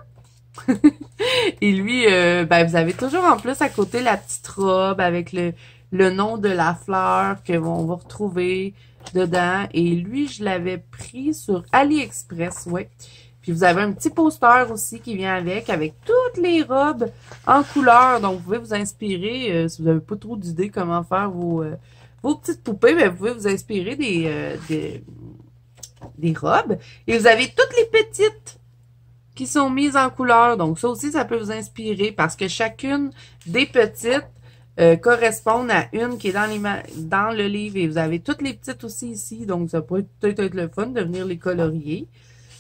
Et lui, ben, vous avez toujours en plus à côté la petite robe avec le nom de la fleur qu'on va retrouver dedans. Et lui, je l'avais pris sur AliExpress, ouais. Puis vous avez un petit poster aussi qui vient avec toutes les robes en couleur. Donc, vous pouvez vous inspirer, si vous n'avez pas trop d'idées comment faire vos petites poupées, ben, vous pouvez vous inspirer des robes. Et vous avez toutes les petites qui sont mises en couleur. Donc, ça aussi, ça peut vous inspirer parce que chacune des petites correspondent à une qui est dans le livre. Et vous avez toutes les petites aussi ici. Donc, ça pourrait peut-être être le fun de venir les colorier.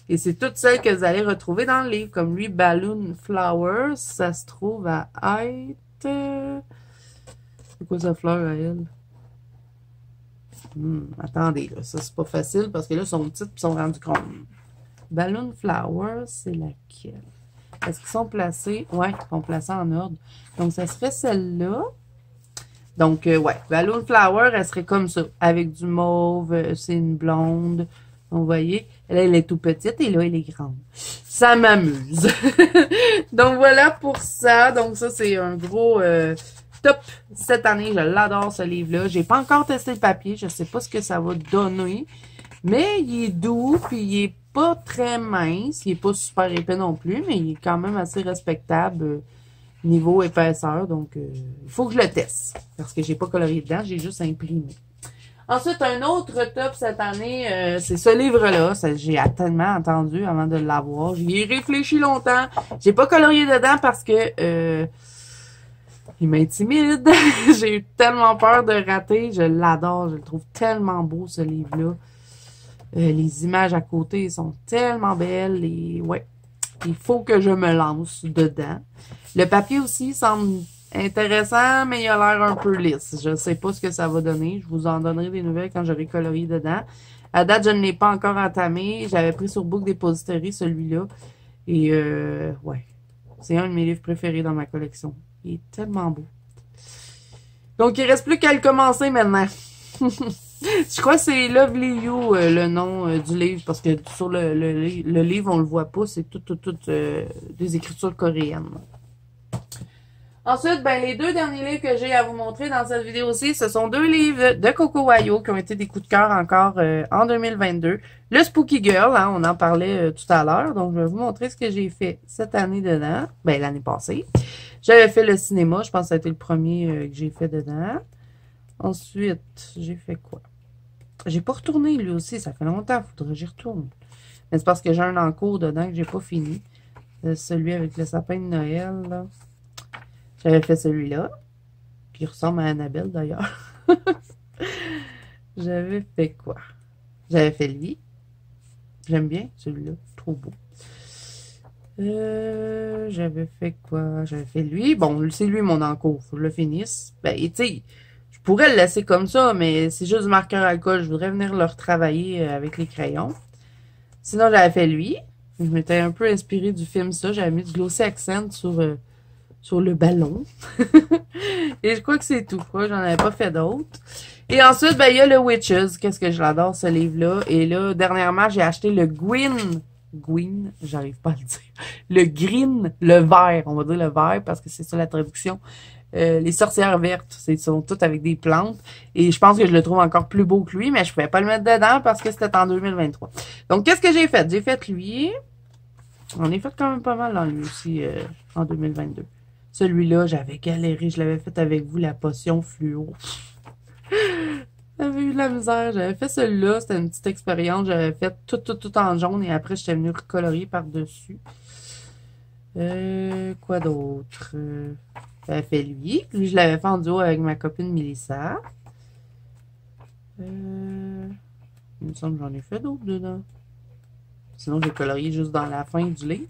Et c'est toutes celles que vous allez retrouver dans le livre. Comme lui, Balloon Flowers, ça se trouve à être... C'est quoi sa fleur à elle? Attendez, là, ça c'est pas facile parce que là, son titre sont rendus compte. Balloon Flowers, c'est laquelle? Est-ce qu'ils sont placés? Ouais, ils sont placés en ordre. Donc, ça serait celle-là. Donc, ouais, Balloon Flower, elle serait comme ça, avec du mauve, c'est une blonde. Donc, vous voyez, là, elle est tout petite et là, elle est grande. Ça m'amuse. Donc, voilà pour ça. Donc, ça, c'est un gros top cette année. Je l'adore, ce livre-là. J'ai pas encore testé le papier. Je sais pas ce que ça va donner. Mais il est doux, puis il est pas très mince. Il est pas super épais non plus, mais il est quand même assez respectable niveau épaisseur. Donc, il faut que je le teste. Parce que j'ai pas colorié dedans, j'ai juste imprimé. Ensuite, un autre top cette année, c'est ce livre-là. J'ai tellement attendu avant de l'avoir. J'y ai réfléchi longtemps. J'ai pas colorié dedans parce que il m'intimide. J'ai eu tellement peur de rater. Je l'adore. Je le trouve tellement beau, ce livre-là. Les images à côté sont tellement belles. Et ouais, il faut que je me lance dedans. Le papier aussi semble intéressant, mais il a l'air un peu lisse. Je ne sais pas ce que ça va donner. Je vous en donnerai des nouvelles quand j'aurai colorié dedans. À date, je ne l'ai pas encore entamé. J'avais pris sur Book Depository celui-là. Et ouais, c'est un de mes livres préférés dans ma collection. Il est tellement beau. Donc, il ne reste plus qu'à le commencer maintenant. Je crois que c'est Lovely You, le nom du livre, parce que sur le livre, on le voit pas, c'est tout des écritures coréennes. Ensuite, ben, les deux derniers livres que j'ai à vous montrer dans cette vidéo-ci, ce sont deux livres de Coco Wayo qui ont été des coups de cœur encore en 2022. Le Spooky Girl, hein, on en parlait tout à l'heure, donc je vais vous montrer ce que j'ai fait cette année dedans, ben l'année passée. J'avais fait le cinéma, je pense que ça a été le premier que j'ai fait dedans. Ensuite, j'ai fait quoi? J'ai pas retourné lui aussi, ça fait longtemps, faudrait que j'y retourne. Mais c'est parce que j'ai un en cours dedans que j'ai pas fini. Celui avec le sapin de Noël, là. J'avais fait celui-là, qui ressemble à Annabelle d'ailleurs. J'avais fait quoi? J'avais fait lui. J'aime bien celui-là, trop beau. J'avais fait quoi? J'avais fait lui. Bon, c'est lui mon encours, faut que je le finisse. Ben, tu sais, je pourrais le laisser comme ça, mais c'est juste du marqueur alcool. Je voudrais venir le retravailler avec les crayons. Sinon, j'avais fait lui. Je m'étais un peu inspirée du film ça. J'avais mis du glossy accent sur le ballon. Et je crois que c'est tout. J'en avais pas fait d'autres. Et ensuite, ben, il y a le Witches. Qu'est-ce que je l'adore, ce livre-là. Et là, dernièrement, j'ai acheté le Gwyn, j'arrive pas à le dire. Le green, le vert. On va dire le vert parce que c'est ça la traduction. Les sorcières vertes, sont toutes avec des plantes. Et je pense que je le trouve encore plus beau que lui, mais je pouvais pas le mettre dedans parce que c'était en 2023. Donc, qu'est-ce que j'ai fait? J'ai fait lui. On est fait quand même pas mal dans lui aussi en 2022. Celui-là, j'avais galéré. Je l'avais fait avec vous, la potion fluo. J'avais eu de la misère. J'avais fait celui-là. C'était une petite expérience. J'avais fait tout en jaune. Et après, j'étais venue recolorier par-dessus. Quoi d'autre? J'avais fait lui. Lui, je l'avais fait en duo avec ma copine Mélissa. Il me semble que j'en ai fait d'autres dedans. Sinon, j'ai colorié juste dans la fin du livre.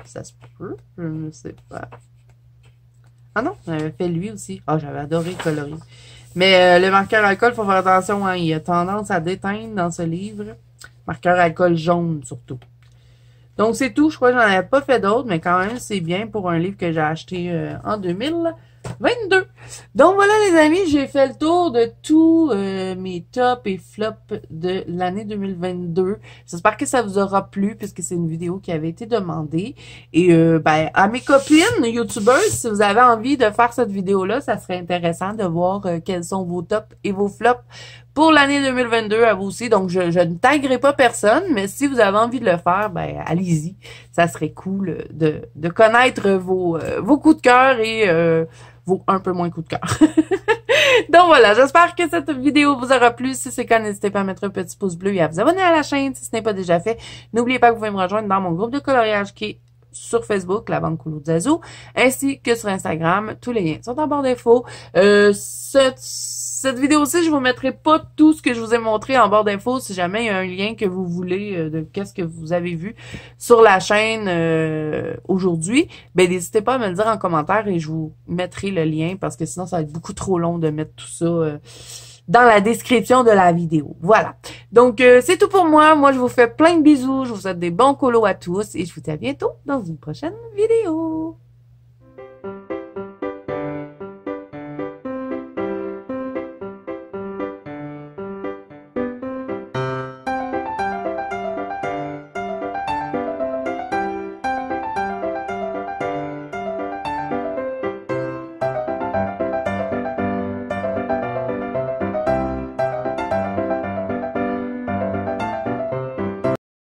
Ça se peut, je ne sais pas. Ah non, j'avais fait lui aussi. Ah, j'avais adoré colorier. Mais le marqueur alcool, il faut faire attention, hein, il a tendance à déteindre dans ce livre. Marqueur alcool jaune, surtout. Donc, c'est tout. Je crois que j'en avais pas fait d'autres, mais quand même, c'est bien pour un livre que j'ai acheté en 2022. Donc, voilà, les amis, j'ai fait le tour de tous mes tops et flops de l'année 2022. J'espère que ça vous aura plu, puisque c'est une vidéo qui avait été demandée. Et, ben, à mes copines youtubeuses, si vous avez envie de faire cette vidéo-là, ça serait intéressant de voir quels sont vos tops et vos flops pour l'année 2022 à vous aussi. Donc, je ne taguerai pas personne, mais si vous avez envie de le faire, ben allez-y. Ça serait cool de connaître vos coups de cœur et vos un peu moins coups de cœur. Donc voilà, j'espère que cette vidéo vous aura plu. Si c'est le cas, n'hésitez pas à mettre un petit pouce bleu et à vous abonner à la chaîne si ce n'est pas déjà fait. N'oubliez pas que vous pouvez me rejoindre dans mon groupe de coloriage qui est sur Facebook, la Banque Coulou Zazou, ainsi que sur Instagram. Tous les liens sont en barre d'infos. Cette vidéo-ci, je vous mettrai pas tout ce que je vous ai montré en barre d'infos. Si jamais il y a un lien que vous voulez de qu'est-ce que vous avez vu sur la chaîne aujourd'hui, ben n'hésitez pas à me le dire en commentaire et je vous mettrai le lien parce que sinon ça va être beaucoup trop long de mettre tout ça dans la description de la vidéo. Voilà. Donc, c'est tout pour moi. Moi, je vous fais plein de bisous. Je vous souhaite des bons colos à tous et je vous dis à bientôt dans une prochaine vidéo.